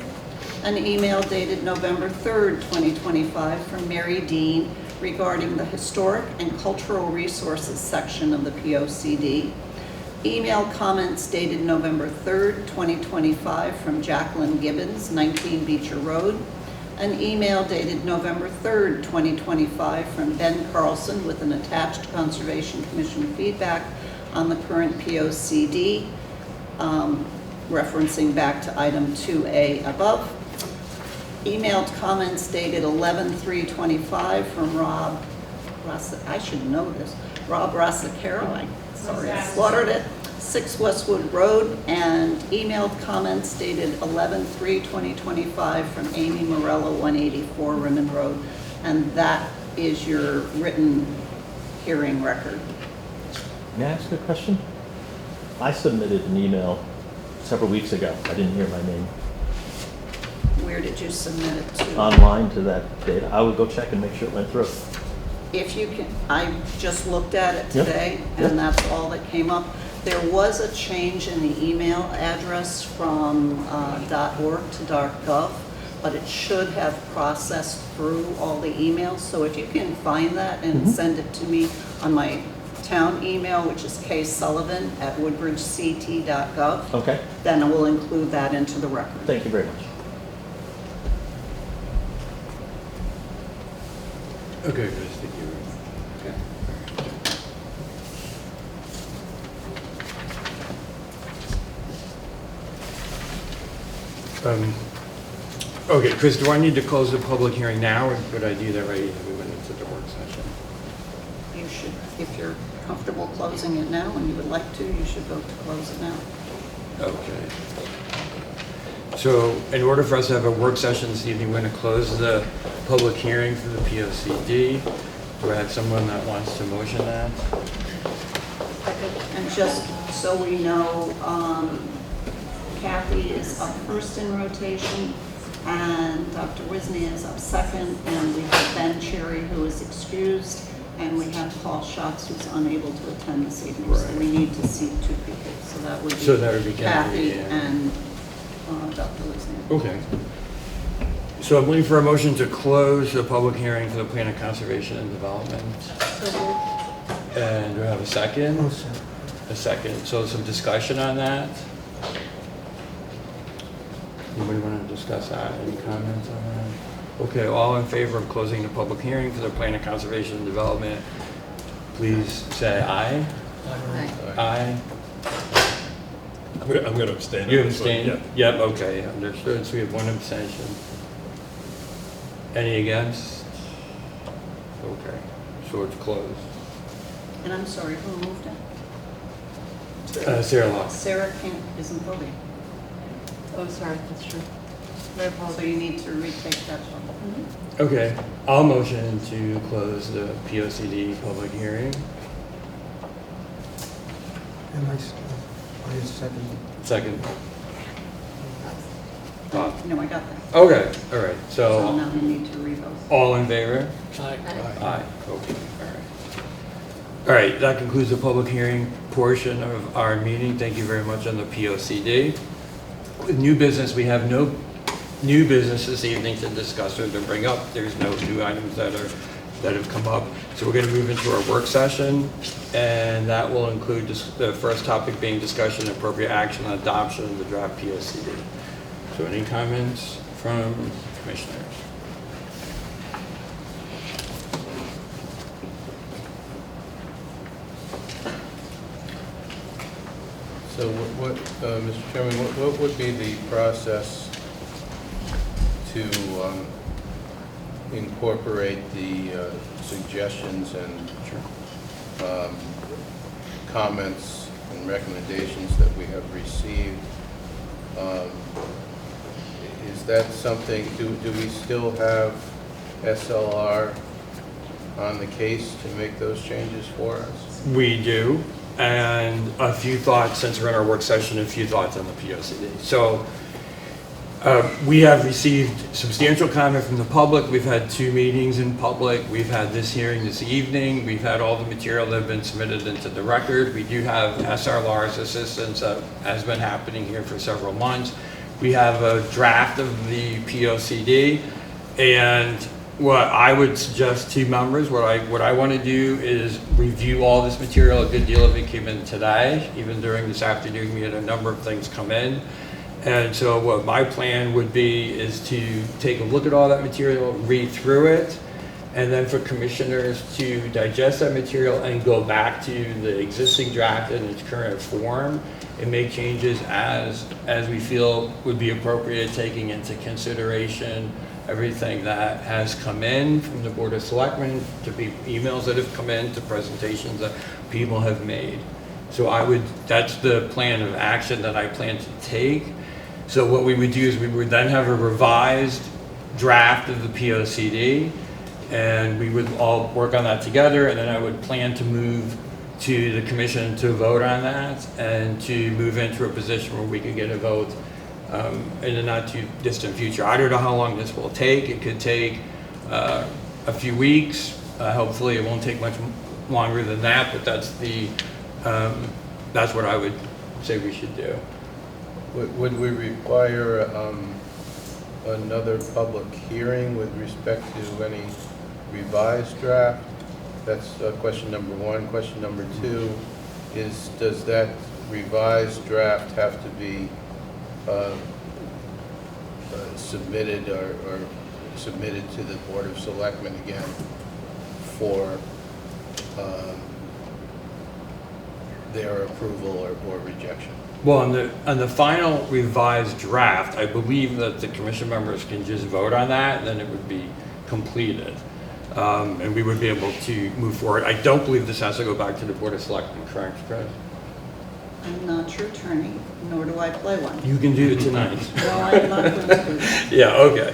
An email dated November 3rd, 2025 from Mary Dean regarding the Historic and Cultural Resources section of the POCD. Email comments dated November 3rd, 2025 from Jacqueline Gibbons, 19 Beecher Road. An email dated November 3rd, 2025 from Ben Carlson with an attached Conservation Commission feedback on the current POCD, referencing back to item 2A above. Emailed comments dated 11/3/25 from Rob Rassacaro, sorry, I slaughtered it, 6 Westwood Road, and emailed comments dated 11/3/2025 from Amy Morello, 184 Rimmon Road, and that is your written hearing record. May I ask a question? I submitted an email several weeks ago. I didn't hear my name. Where did you submit it to? Online to that data. I will go check and make sure it went through. If you can, I just looked at it Yep. today, Yep. and that's all that came up. There was a change in the email address from .org to .gov, but it should have processed through all the emails. So if you can find that and send it to me on my town email, which is ksullivan@woodbridgect.gov, Okay, then I will include that into the record. thank you very much. Okay, Chris, thank you. Okay, Chris, do I need to close the public hearing now, or could I do that right when we went into the work session? You should, if you're comfortable closing it now and you would like to, you should vote to close it now. Okay. So in order for us to have a work session this evening, we're going to close the public hearing for the POCD. Do I have someone that wants to motion that? And just so we know, Kathy is up first in rotation, and Dr. Wisney is up second, and we have Ben Cherry, who is excused, and we have Paul Schatz, who's unable to attend this evening. So Right. we need to seat 2 people. So that would be Kathy and Dr. Wisney. Okay. So I'm looking for a motion to close the public hearing for the Plan of Conservation and Development. And do I have a second? A second. So some discussion on that? Anybody want to discuss that? Any comments on that? Okay, all in favor of closing the public hearing for the Plan of Conservation and Development, please say aye. Aye. I'm going to abstain. You abstain? Yeah. Yep, okay, understood. So we have 1 abstention. Any against? Okay, so it's closed. And I'm sorry, who moved it? Sarah Locke. Sarah isn't voting. Oh, sorry, that's true. My So apologies. you need to retake that vote. Okay, I'll motion to close the POCD public hearing. And I second. Second. No, I got that. Okay, all right, So so now we need to revote. all in favor? Aye. Aye, okay, all right. All right, that concludes the public hearing portion of our meeting. Thank you very much on the POCD. With new business, we have no new business this evening to discuss or to bring up. There's no new items that have come up. So we're going to move into our work session, and that will include the first topic being discussion and appropriate action on adoption of the draft POCD. So any comments from commissioners? So Mr. Chairman, what would be the process to incorporate the suggestions and comments and recommendations that we have received? Is that something, do we still have SLR on the case to make those changes for us? We do, and a few thoughts, since we're in our work session, a few thoughts on the POCD. So we have received substantial comment from the public. We've had 2 meetings in public. We've had this hearing this evening. We've had all the material that have been submitted into the record. We do have SLR's assistance that has been happening here for several months. We have a draft of the POCD, and what I would suggest to members, what I want to do is review all this material. A good deal of it came in today. Even during this afternoon, we had a number of things come in. And so what my plan would be is to take a look at all that material, read through it, and then for commissioners to digest that material and go back to the existing draft in its current form and make changes as we feel would be appropriate, taking into consideration everything that has come in from the Board of Selectmen, to emails that have come in, to presentations that people have made. So that's the plan of action that I plan to take. So what we would do is we would then have a revised draft of the POCD, and we would all work on that together, and then I would plan to move to the commission to vote on that and to move into a position where we could get a vote in the not too distant future. I don't know how long this will take. It could take a few weeks. Hopefully it won't take much longer than that, but that's what I would say we should do. Would we require another public hearing with respect to any revised draft? That's question number 1. Question number 2 is, does that revised draft have to be submitted or submitted to the Board of Selectmen again for their approval or rejection? Well, on the final revised draft, I believe that the commission members can just vote on that, and then it would be completed. And we would be able to move forward. I don't believe this has to go back to the Board of Selectmen, correct, Chris? I'm not your attorney, nor do I play one. You can do it tonight. No, I'm not going to do that. Yeah, okay.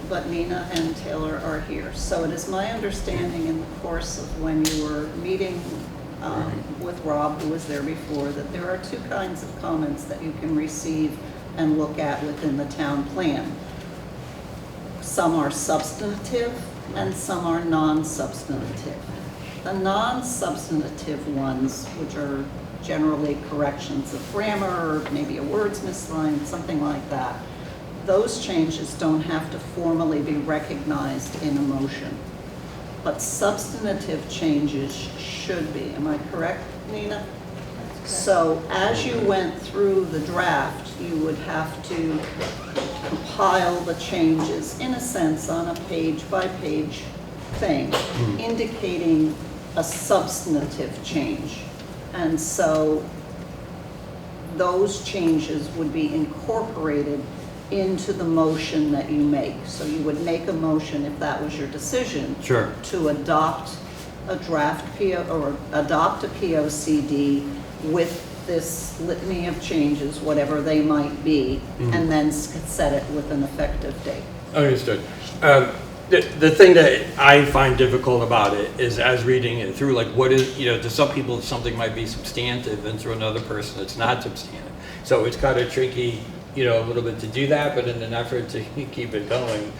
But Nina and Taylor are here. So it is my understanding in the course of when you were meeting with Rob, who was there before, that there are 2 kinds of comments that you can receive and look at within the town plan. Some are substantive and some are non-substantive. The non-substantive ones, which are generally corrections of grammar, or maybe a word's misaligned, something like that, those changes don't have to formally be recognized in a motion. But substantive changes should be. Am I correct, Nina? So as you went through the draft, you would have to compile the changes, in a sense, on a page-by-page thing, indicating a substantive change. And so those changes would be incorporated into the motion that you make. So you would make a motion, if that was your decision, Sure. to adopt a draft or adopt a POCD with this litany of changes, whatever they might be, and then set it with an effective date. Understood. The thing that I find difficult about it is, as reading it through, like, what is, to some people something might be substantive, and to another person it's not substantive. So it's kind of tricky, a little bit to do that, but in an effort to keep it going,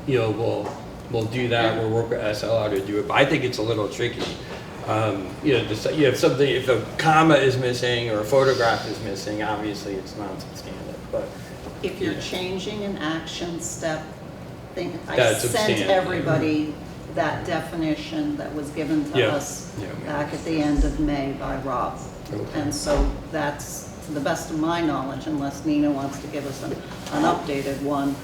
we'll do that. We'll work with SLR to do it. But I think it's a little tricky. You have something, if a comma is missing or a photograph is missing, obviously it's not substantive. But If you're changing an action step, I That's sent substantive. everybody that definition that was given to Yeah. us Yeah. back at the end of May by Rob. Okay. And so that's, to the best of my knowledge, unless Nina wants to give us an updated one,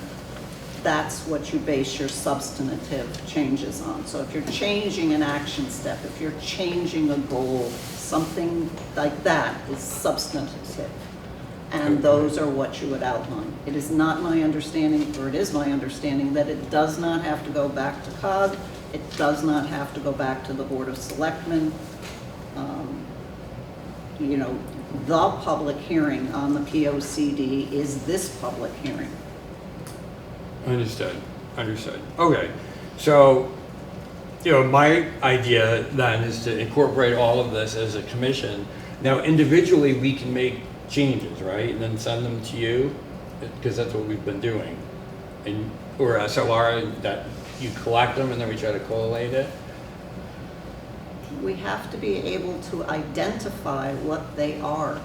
that's what you base your substantive changes on. So if you're changing an action step, if you're changing a goal, something like that is substantive. And those are what you would outline. It is not my understanding, or it is my understanding, that it does not have to go back to COG. It does not have to go back to the Board of Selectmen. You know, the public hearing on the POCD is this public hearing. Understood, understood. Okay, so, you know, my idea then is to incorporate all of this as a commission. Now, individually, we can make changes, right? And then send them to you, because that's what we've been doing. And, or SLR, that you collect them and then we try to collate it. We have to be able to identify what they are.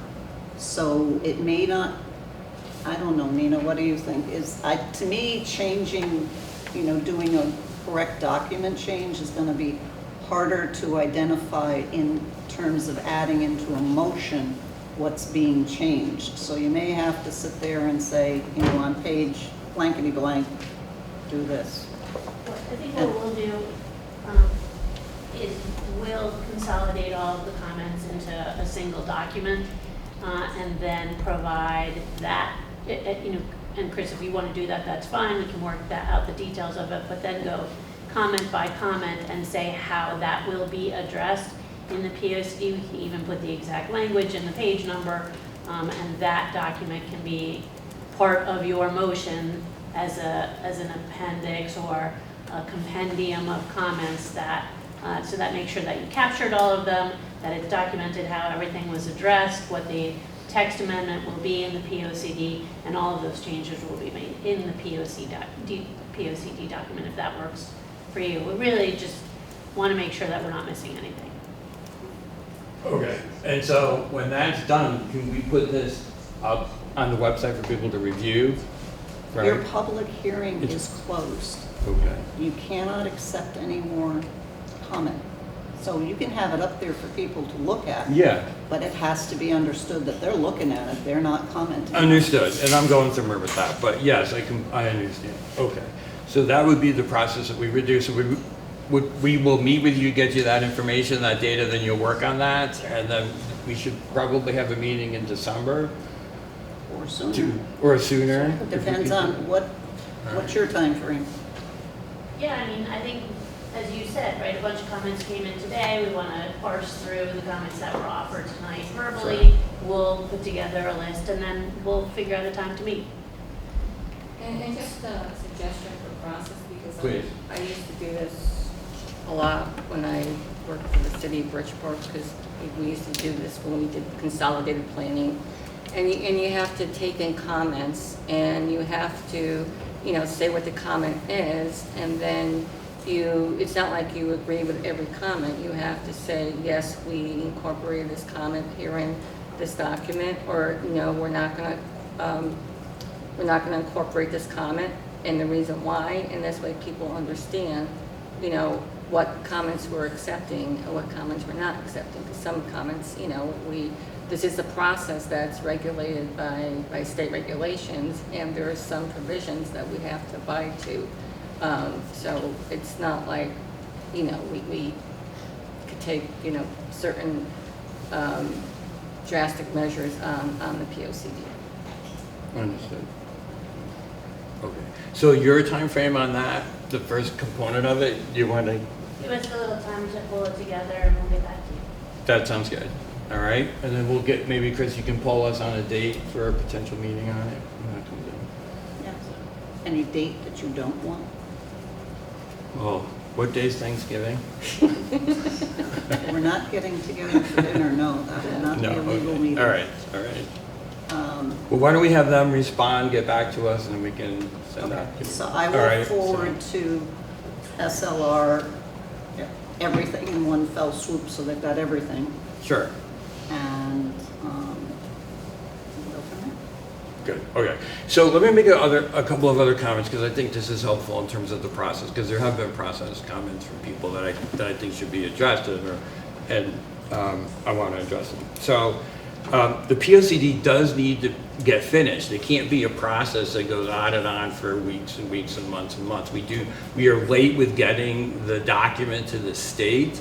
So it may not, I don't know, Nina, what do you think? To me, changing, you know, doing a correct document change is going to be harder to identify in terms of adding into a motion what's being changed. So you may have to sit there and say, you know, on page blankety blank, do this. I think what we'll do is we'll consolidate all of the comments into a single document and then provide that, you know, and Chris, if you want to do that, that's fine. We can work out the details of it, but then go comment by comment and say how that will be addressed in the POCD. We can even put the exact language and the page number, and that document can be part of your motion as an appendix or a compendium of comments that, so that makes sure that you captured all of them, that it's documented how everything was addressed, what the text amendment will be in the POCD, and all of those changes will be made in the POCD document, if that works for you. We really just want to make sure that we're not missing anything. Okay, and so when that's done, can we put this up on the website for people to review? Right? Your public hearing is closed. Okay. You cannot accept any more comment. So you can have it up there for people to look at. Yeah. But it has to be understood that they're looking at it, they're not commenting. Understood, and I'm going somewhere with that, but yes, I understand. Okay, so that would be the process that we would do. So we will meet with you, get you that information, that data, then you'll work on that, and then we should probably have a meeting in December Or sooner. or sooner. Depends on what's your time frame. Yeah, I mean, I think, as you said, right, a bunch of comments came in today. We want to parse through the comments that were offered tonight verbally. We'll put together a list, and then we'll figure out a time to meet. And just a suggestion for process, because Please. I used to do this a lot when I worked for the city of Bridgeport, because we used to do this when we did consolidated planning. And you have to take in comments, and you have to, you know, say what the comment is, and then it's not like you agree with every comment. You have to say, yes, we incorporated this comment here in this document, or no, we're not going to incorporate this comment and the reason why, and this way people understand, you know, what comments we're accepting and what comments we're not accepting. Because some comments, you know, this is a process that's regulated by state regulations, and there are some provisions that we have to abide to. So it's not like, you know, we could take, you know, certain drastic measures on the POCD. Understood. Okay, so your time frame on that, the first component of it, you want to? Give us a little time to pull it together, and we'll get back to you. That sounds good. All right, and then we'll get, maybe Chris, you can poll us on a date for a potential meeting on it when that comes in. Yes. Any date that you don't want? Well, what day's Thanksgiving? We're not getting together for dinner, no, that would not be a legal meeting. All right, all right. Well, why don't we have them respond, get back to us, and then we can send Okay, that. so I All will right, forward to SLR everything in one fell swoop, so they've got everything, Sure, and we'll go from there. good, okay. So let me make a couple of other comments, because I think this is helpful in terms of the process, because there have been process comments from people that I think should be addressed, and I want to address them. So the POCD does need to get finished. It can't be a process that goes on and on for weeks and weeks and months and months. We are late with getting the document to the state,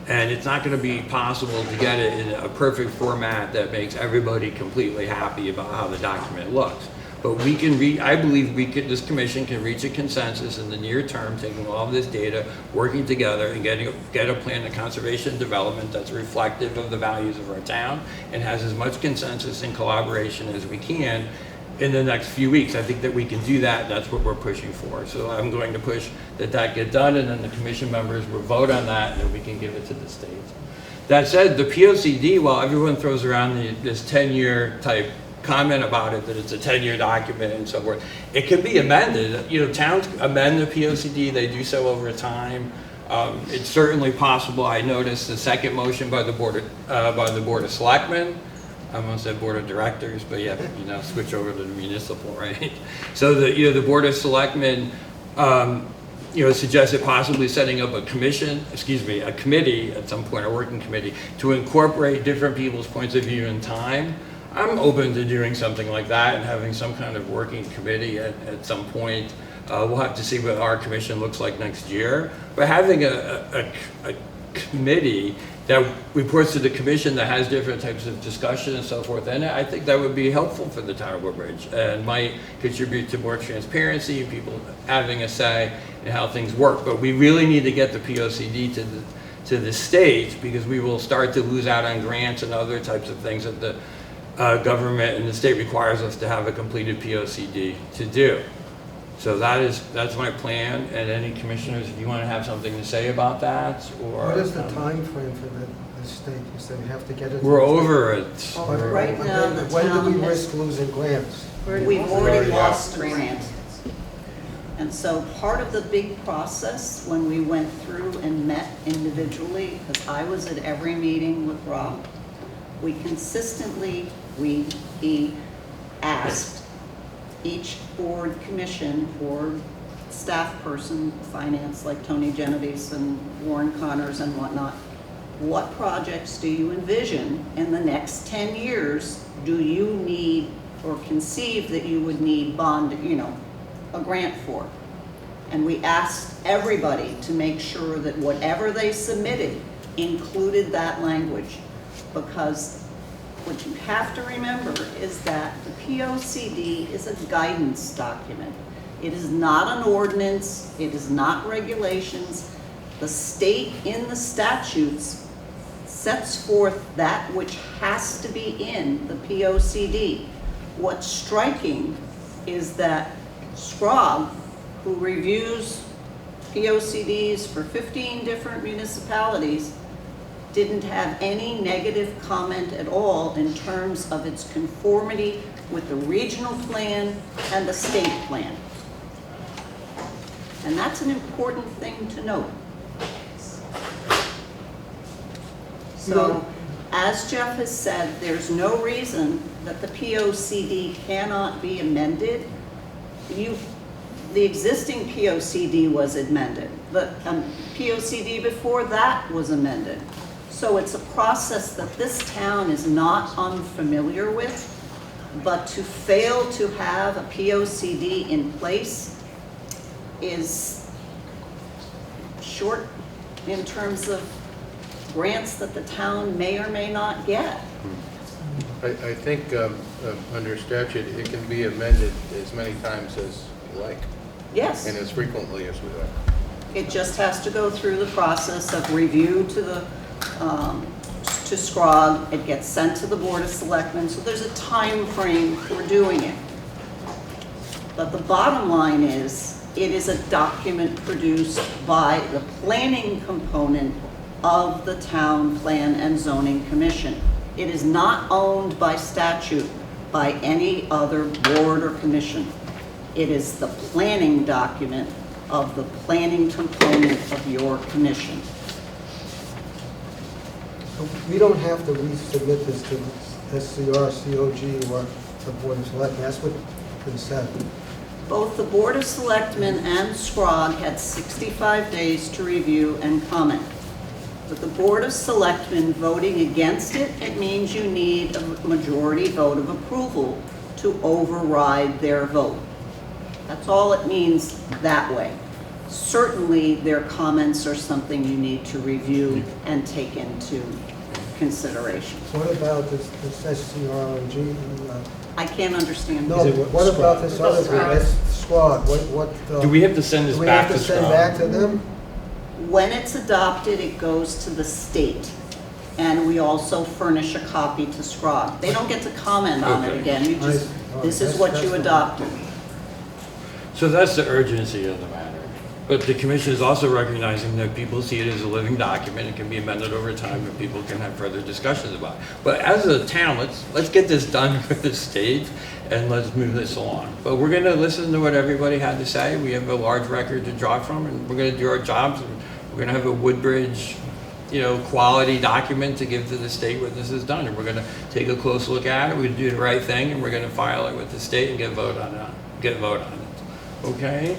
and it's not going to be possible to get it in a perfect format that makes everybody completely happy about how the document looks. But we can I believe this commission can reach a consensus in the near term, taking all of this data, working together, and get a plan of conservation and development that's reflective of the values of our town and has as much consensus and collaboration as we can in the next few weeks. I think that we can do that. That's what we're pushing for. So I'm going to push that get done, and then the commission members will vote on that, and then we can give it to the state. That said, the POCD, while everyone throws around this 10-year type comment about it, that it's a 10-year document and so forth, it can be amended. You know, towns amend the POCD, they do so over time. It's certainly possible. I noticed the second motion by the Board of Selectmen. I almost said Board of Directors, but yeah, you know, switch over to the municipal, right? So the Board of Selectmen, suggested possibly setting up a committee at some point, a working committee, to incorporate different people's points of view in time. I'm open to doing something like that and having some kind of working committee at some point. We'll have to see what our commission looks like next year. But having a committee that reports to the commission that has different types of discussion and so forth, and I think that would be helpful for the town of Woodbridge and might contribute to more transparency and people having a say in how things work. But we really need to get the POCD to the state, because we will start to lose out on grants and other types of things that the government and the state requires us to have a completed POCD to do. So that's my plan, and any commissioners, if you want to have something to say about that, or... What is the time frame for the state? You said we have to get it... We're over it. Well, right now, the when town do we has- risk losing grants? We've already lost the grant. And so part of the big process, when we went through and met individually, because I was at every meeting with Rob, he asked each board, commission, board, staff person, finance, like Tony Genovese and Warren Connors and whatnot, what projects do you envision in the next 10 years do you need or conceive that you would need a grant for? And we asked everybody to make sure that whatever they submitted included that language, because what you have to remember is that the POCD is a guidance document. It is not an ordinance, it is not regulations. The state in the statutes sets forth that which has to be in the POCD. What's striking is that SCROG, who reviews POCDs for 15 different municipalities, didn't have any negative comment at all in terms of its conformity with the regional plan and the state plan. And that's an important thing to note. So, as Jeff has said, there's no reason that the POCD cannot be amended. The existing POCD was amended. The POCD before that was amended. So it's a process that this town is not unfamiliar with, but to fail to have a POCD in place is short in terms of grants that the town may or may not get. I think under statute, it can be amended as many times as you like. Yes. And as frequently as we like. It just has to go through the process of review to SCROG. It gets sent to the Board of Selectmen, so there's a time frame for doing it. But the bottom line is, it is a document produced by the planning component of the Town Plan and Zoning Commission. It is not owned by statute by any other board or commission. It is the planning document of the planning component of your commission. We don't have to resubmit this to SCR, COG, or the Board of Selectmen. That's what been said. Both the Board of Selectmen and SCROG had 65 days to review and comment. With the Board of Selectmen voting against it, it means you need a majority vote of approval to override their vote. That's all it means that way. Certainly, their comments are something you need to review and take into consideration. What about this SCRG? I can't understand. No, what about this other group, that's squad, what? Do we have to send this Do we back have to to send Scott? back to them? When it's adopted, it goes to the state, and we also furnish a copy to SCROG. They don't get to comment on it Okay. again, you just, this is what you adopted. So that's the urgency of the matter. But the commission is also recognizing that people see it as a living document. It can be amended over time and people can have further discussions about it. But as a town, let's get this done for the state and let's move this along. But we're gonna listen to what everybody had to say. We have a large record to draw from and we're gonna do our jobs. And we're gonna have a Woodbridge, quality document to give to the state when this is done. And we're gonna take a close look at it. We're gonna do the right thing and we're gonna file it with the state and get a vote on it. Okay?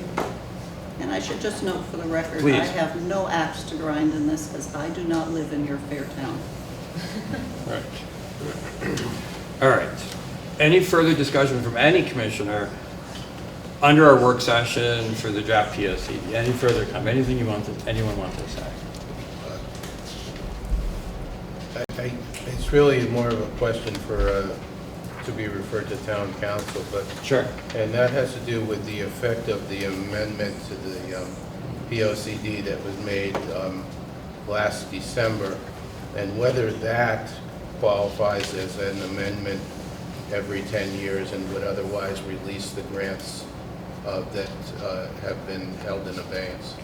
And I should just note for the record, Please. I have no axe to grind in this because I do not live in your fair town. Right. All right. Any further discussion from any commissioner under our work session for the draft POCD? Any further comment? Anything anyone wants to say? It's really more of a question for, to be referred to town council, but. Sure. And that has to do with the effect of the amendment to the POCD that was made last December, and whether that qualifies as an amendment every 10 years and would otherwise release the grants that have been held in abeyance.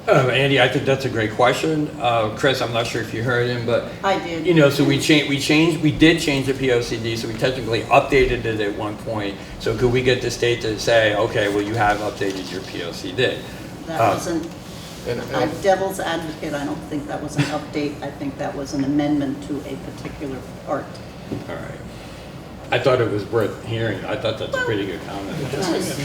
Andy, I think that's a great question. Chris, I'm not sure if you heard him, but I did. so we did change the POCD, so we technically updated it at one point. So could we get the state to say, okay, well, you have updated your POCD? That wasn't, I'm devil's advocate, I don't think that was an update. I think that was an amendment to a particular part. All right. I thought it was worth hearing. I thought that's a pretty good comment.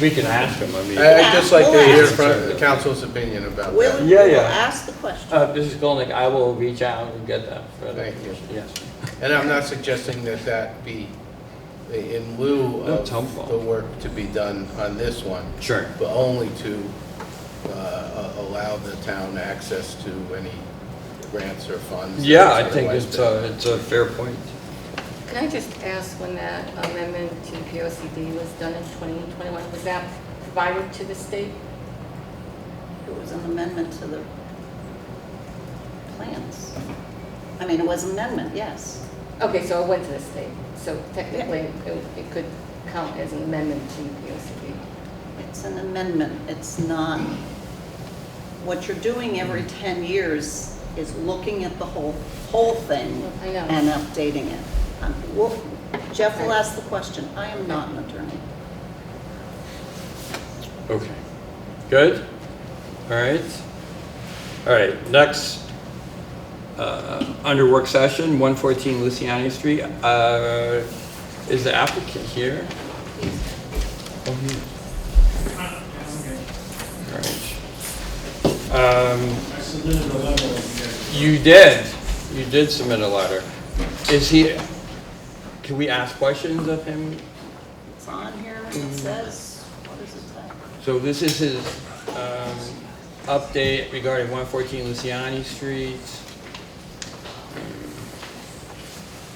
We can ask him. I mean, I'd just like to we'll hear ask. from the council's opinion about We'll, that. Yeah, we'll yeah. ask the question. Mrs. Skolnick, I will reach out and get that for the Thank you. commission. Yes. And I'm not suggesting that that be in lieu No, it's of helpful. the work to be done on this one, Sure. but only to allow the town access to any grants or funds. Yeah, I that's think otherwise it's a fair point. Can I just ask when that amendment to the POCD was done in 2021, was that provided to the state? It was an amendment to the plans. I mean, it was an amendment, yes. Okay, so it went to the state. So technically, it could count as an amendment to the POCD. It's an amendment. It's not, what you're doing every 10 years is looking at the whole thing I know. and updating it. Jeff will ask the question. I am not an attorney. Okay. Good? All right. All right, next, under work session, 114 Luciani Street. Is the applicant here? Oh, he is. All right. I submitted a letter. You did submit a letter. Is he, can we ask questions of him? It's on here. It says, what does it say? So this is his update regarding 114 Luciani Street.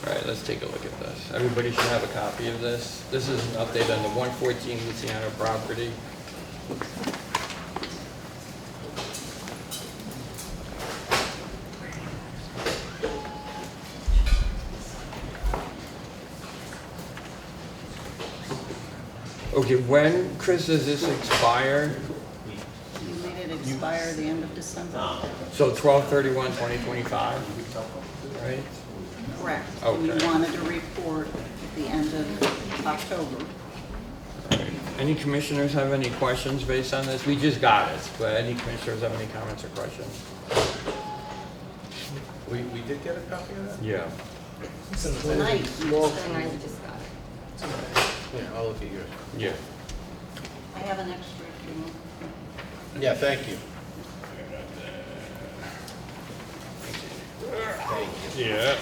All right, let's take a look at this. Everybody should have a copy of this. This is an update on the 114 Luciano property. Okay, when, Chris, does this expire? You made it expire the end of December. So 12/31/2025, right? Correct. Okay. You wanted a report at the end of October. Any commissioners have any questions based on this? We just got it, but any commissioners have any comments or questions? We did get a copy of that? Yeah. Tonight, Tonight we just got it. Yeah, I'll look at yours. Yeah. I have an extra if you want. Yeah, thank you. Thank you. Yeah.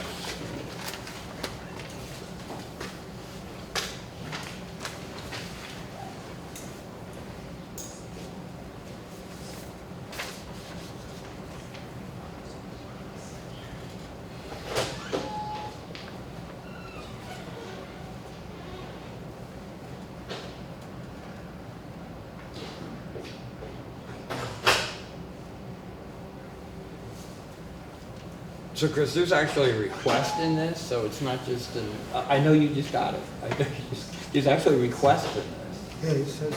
So Chris, there's actually a request in this, so it's not just an, I know you just got it. I know you just, there's actually a request in this. Yeah, he says.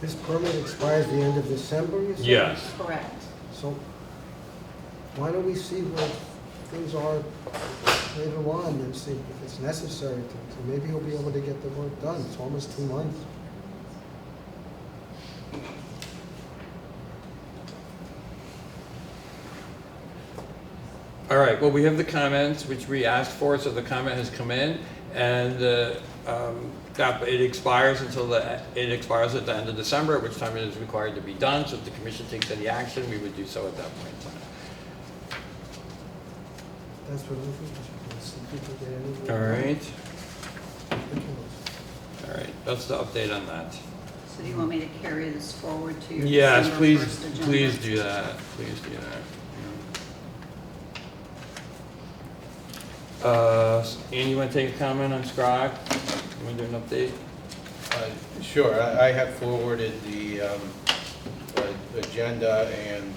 This permit expires the end of December, you said? Yes. Correct. So why don't we see what things are later on and see if it's necessary to, so maybe he'll be able to get the work done. It's almost 2 months. All right, well, we have the comments, which we asked for, so the comment has come in, and that it expires until it expires at the end of December, at which time it is required to be done. So if the commission takes any action, we would do so at that point in time. That's what I think. Let's see if we can get any. All right. All right, that's the update on that. So do you want me to carry this forward to your Yes, December please, 1st agenda? please do that. Please do that. Ann, you want to take a comment on SCROG? You want to do an update? Sure, I have forwarded the agenda and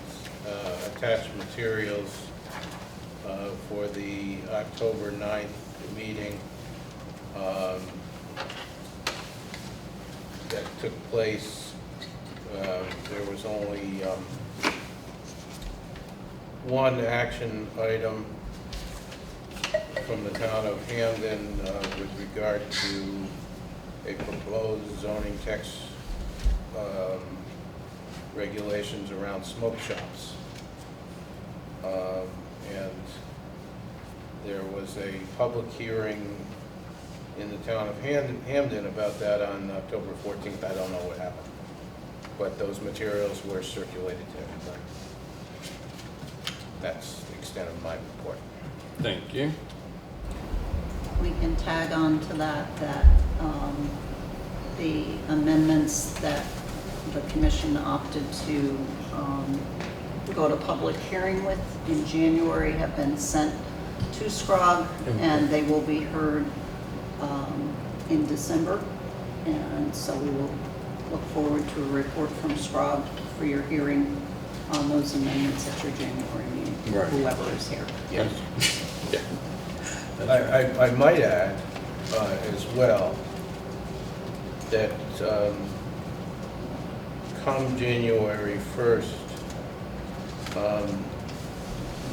attached materials for the October 9th meeting that took place. There was only one action item from the town of Hamden with regard to a proposed zoning text regulations around smoke shops. And there was a public hearing in the town of Hamden about that on October 14th. I don't know what happened, but those materials were circulated to everybody. That's the extent of my report. Thank you. We can tag on to that the amendments that the commission opted to go to public hearing with in January have been sent to SCROG, and they will be heard in December. And so we will look forward to a report from SCROG for your hearing on those amendments at your January meeting, Right. whoever is here. Yes. Yeah. I might add as well that come January 1st,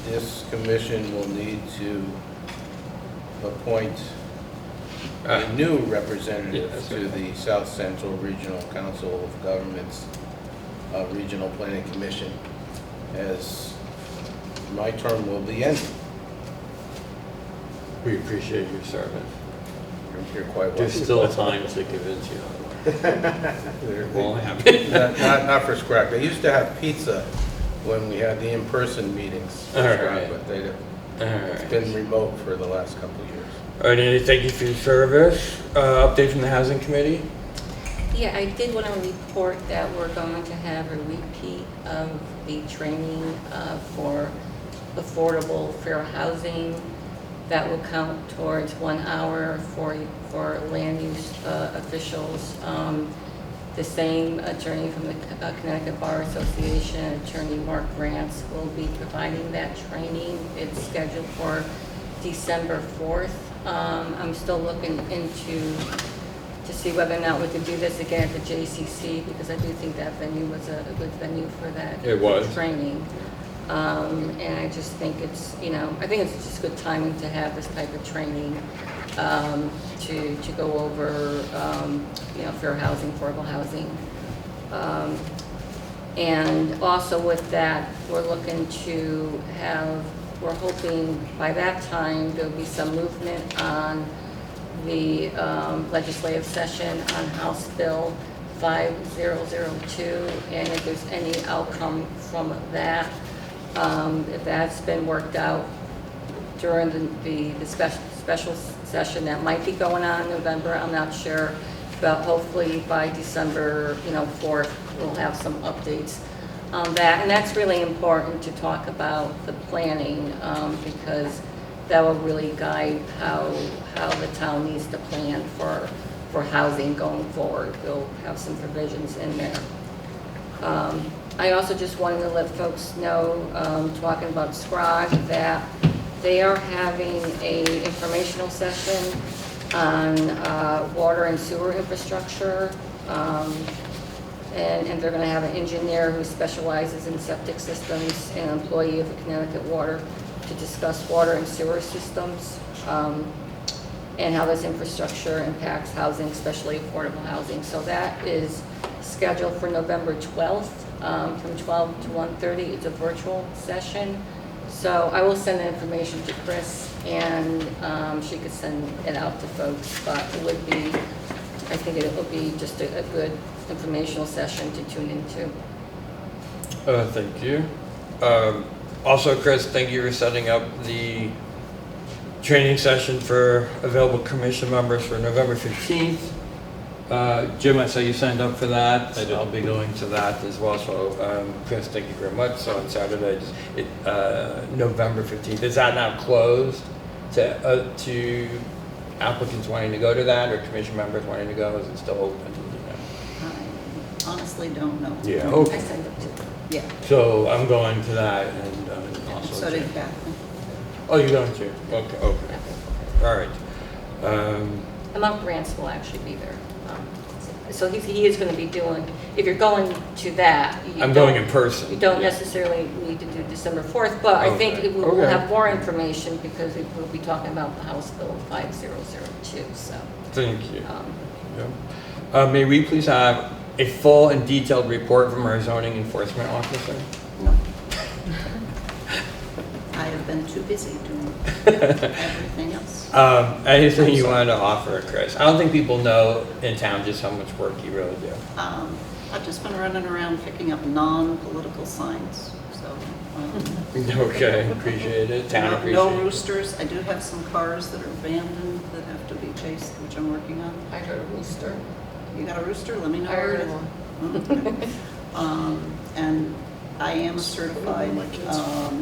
this commission will need to appoint a new representative Yeah, that's to right. the South Central Regional Council of Governments Regional Planning Commission, as my term will be ending. We appreciate your service. You're quite welcome. There's still time to convince you otherwise. We'll have it. Not for SCROG. They used to have pizza when we had the in-person meetings, for All SCROG, right. but All it's right. been remote for the last couple of years. All right, Andy, thank you for your service. Update from the Housing Committee? Yeah, I did want to report that we're going to have a repeat of the training for affordable fair housing. That will count towards 1 hour for land use officials. The same attorney from the Connecticut Bar Association, Attorney Mark Grants, will be providing that training. It's scheduled for December 4th. I'm still looking to see whether or not we could do this again at the JCC, because I do think that venue was a good venue for that It was. training. And I just think it's, I think it's just good timing to have this type of training to go over, fair housing, affordable housing. And also with that, we're looking to we're hoping by that time there'll be some movement on the legislative session on House Bill 5002, and if there's any outcome from that, if that's been worked out during the special session that might be going on in November, I'm not sure, but hopefully by December, 4th, we'll have some updates on that. And that's really important to talk about the planning, because that will really guide how the town needs to plan for housing going forward. We'll have some provisions in there. I also just wanted to let folks know, talking about SCROG, that they are having a informational session on water and sewer infrastructure. And they're going to have an engineer who specializes in septic systems and an employee of the Connecticut Water to discuss water and sewer systems and how this infrastructure impacts housing, especially affordable housing. So that is scheduled for November 12th from 12 to 1:30. It's a virtual session. So I will send the information to Chris, and she could send it out to folks. But it would be, I think it will be just a good informational session to tune into. Thank you. Also, Chris, thank you for setting up the training session for available commission members for November 15th. Jim, I saw you signed up for that. I'll be going to that as well. So, Chris, thank you very much. So on Saturday, November 15th. Is that now closed to applicants wanting to go to that, or commission members wanting to go? Is it still open? I honestly don't know. Yeah. Okay. I send it to them. Yeah. So I'm going to that, and also. So did Jim. Catherine. Oh, you're going to? Okay. Okay. All right. And Mount Grants will actually be there. So he is going to be doing, if you're going to that. I'm going in person. You don't necessarily need to do December 4th, but I think Okay. we'll have more information because we'll be talking about the House Bill 5002, so. Thank you. Yeah. May we please have a full and detailed report from our zoning enforcement officer? No. I have been too busy doing everything else. Anything you wanted to offer, Chris? I don't think people know in town just how much work you really do. I've just been running around picking up non-political signs, so. Okay, appreciate it. Town appreciate No it. roosters. I do have some cars that are abandoned that have to be chased, which I'm working on. I heard a rooster. You got a rooster? Let me know I where heard it is. Okay. And I am a certified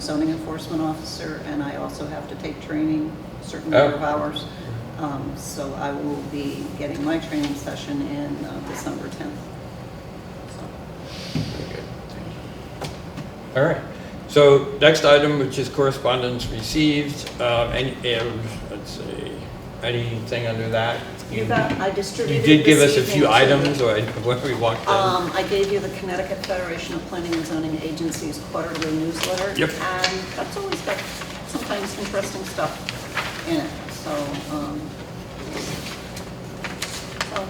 zoning enforcement officer, and I also have to take training, a certain number of hours. So I will be getting my training session in December 10th. Okay. All right. So next item, which is correspondence received. Let's see, anything under that? I distributed. You did give us a this few evening items, or when we walked in. I gave you the Connecticut Federation of Planning and Zoning Agencies quarterly newsletter. Yep. And that's always got sometimes interesting stuff in it, so. All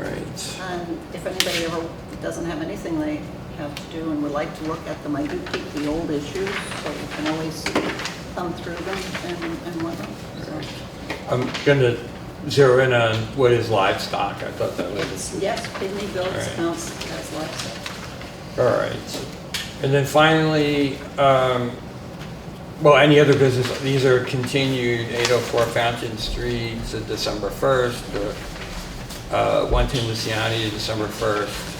right. And if anybody ever doesn't have anything they have to do and would like to look at them, I do keep the old issues, so you can always thumb through them and whatnot, so. I'm going to zero in on what is livestock. I thought that was. Yes, pygmy goats All right. counts as livestock. All right. And then finally, well, any other business, these are continued 804 Fountain Street to December 1st, 110 Luciani to December 1st,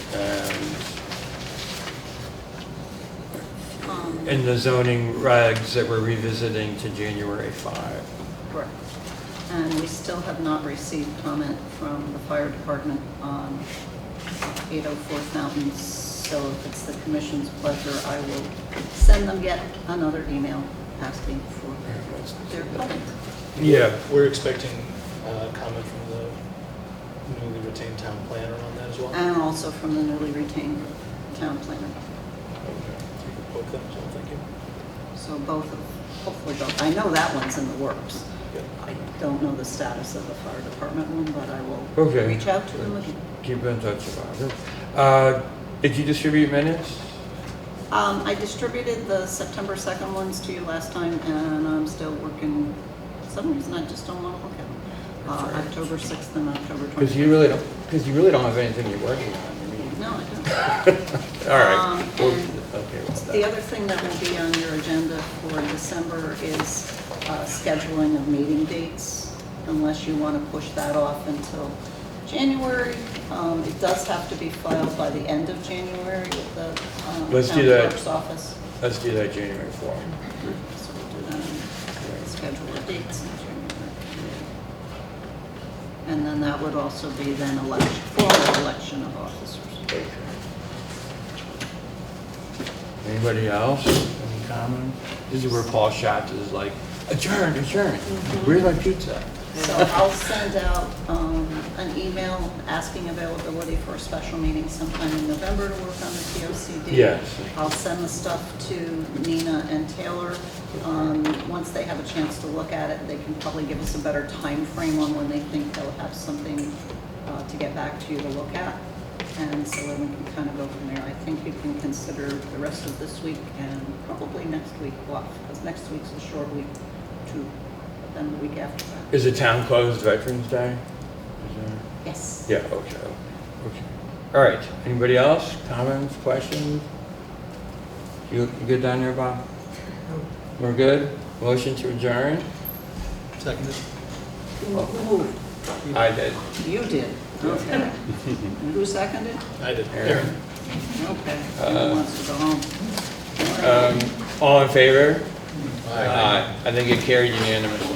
and the zoning regs that we're revisiting to January 5. Correct. And we still have not received comment from the fire department on 804 Fountains. So if it's the commission's pleasure, I will send them yet another email asking for their comment. Yeah. We're expecting comment from the newly retained town planner on that as well. And also from the newly retained town planner. Both of them, so thank you. So both of, hopefully both. I know that one's in the works. I don't know the status of the fire department one, but I will reach out to them again. Keep in touch about it. Did you distribute minutes? I distributed the September 2nd ones to you last time, and I'm still working. For some reason, I just don't want to look at them. October 6th and October 21st. Because you really don't have anything you're working on. I mean. No, I don't. All right. And Okay, what's the that? other thing that will be on your agenda for December is scheduling of meeting dates, unless you want to push that off until January. It does have to be filed by the end of January with the Let's town do that. clerk's office. Let's do that January 4th. So we'll do that and schedule the dates in January. And then that would also be then formal election of officers. Anybody else? Any comments? This is where Paul Schatz is like, adjourn. Where's my pizza? So I'll send out an email asking availability for a special meeting sometime in November to work on the POCD. Yes. I'll send the stuff to Nina and Taylor. Once they have a chance to look at it, they can probably give us a better time frame on when they think they'll have something to get back to you to look at. And so then we can kind of go from there. I think you can consider the rest of this week and probably next week off, because next week's a short week too, but then the week after that. Is the town closed Veterans Day? Is there- Yes. Yeah, okay. All right, anybody else? Comments, questions? You good down there, Bob? We're good? Motion to adjourn? Seconded. Who? I did. You did, okay. And who seconded? I did. Aaron. Okay, who wants to go home? All in favor? Aye. I think it carried unanimously.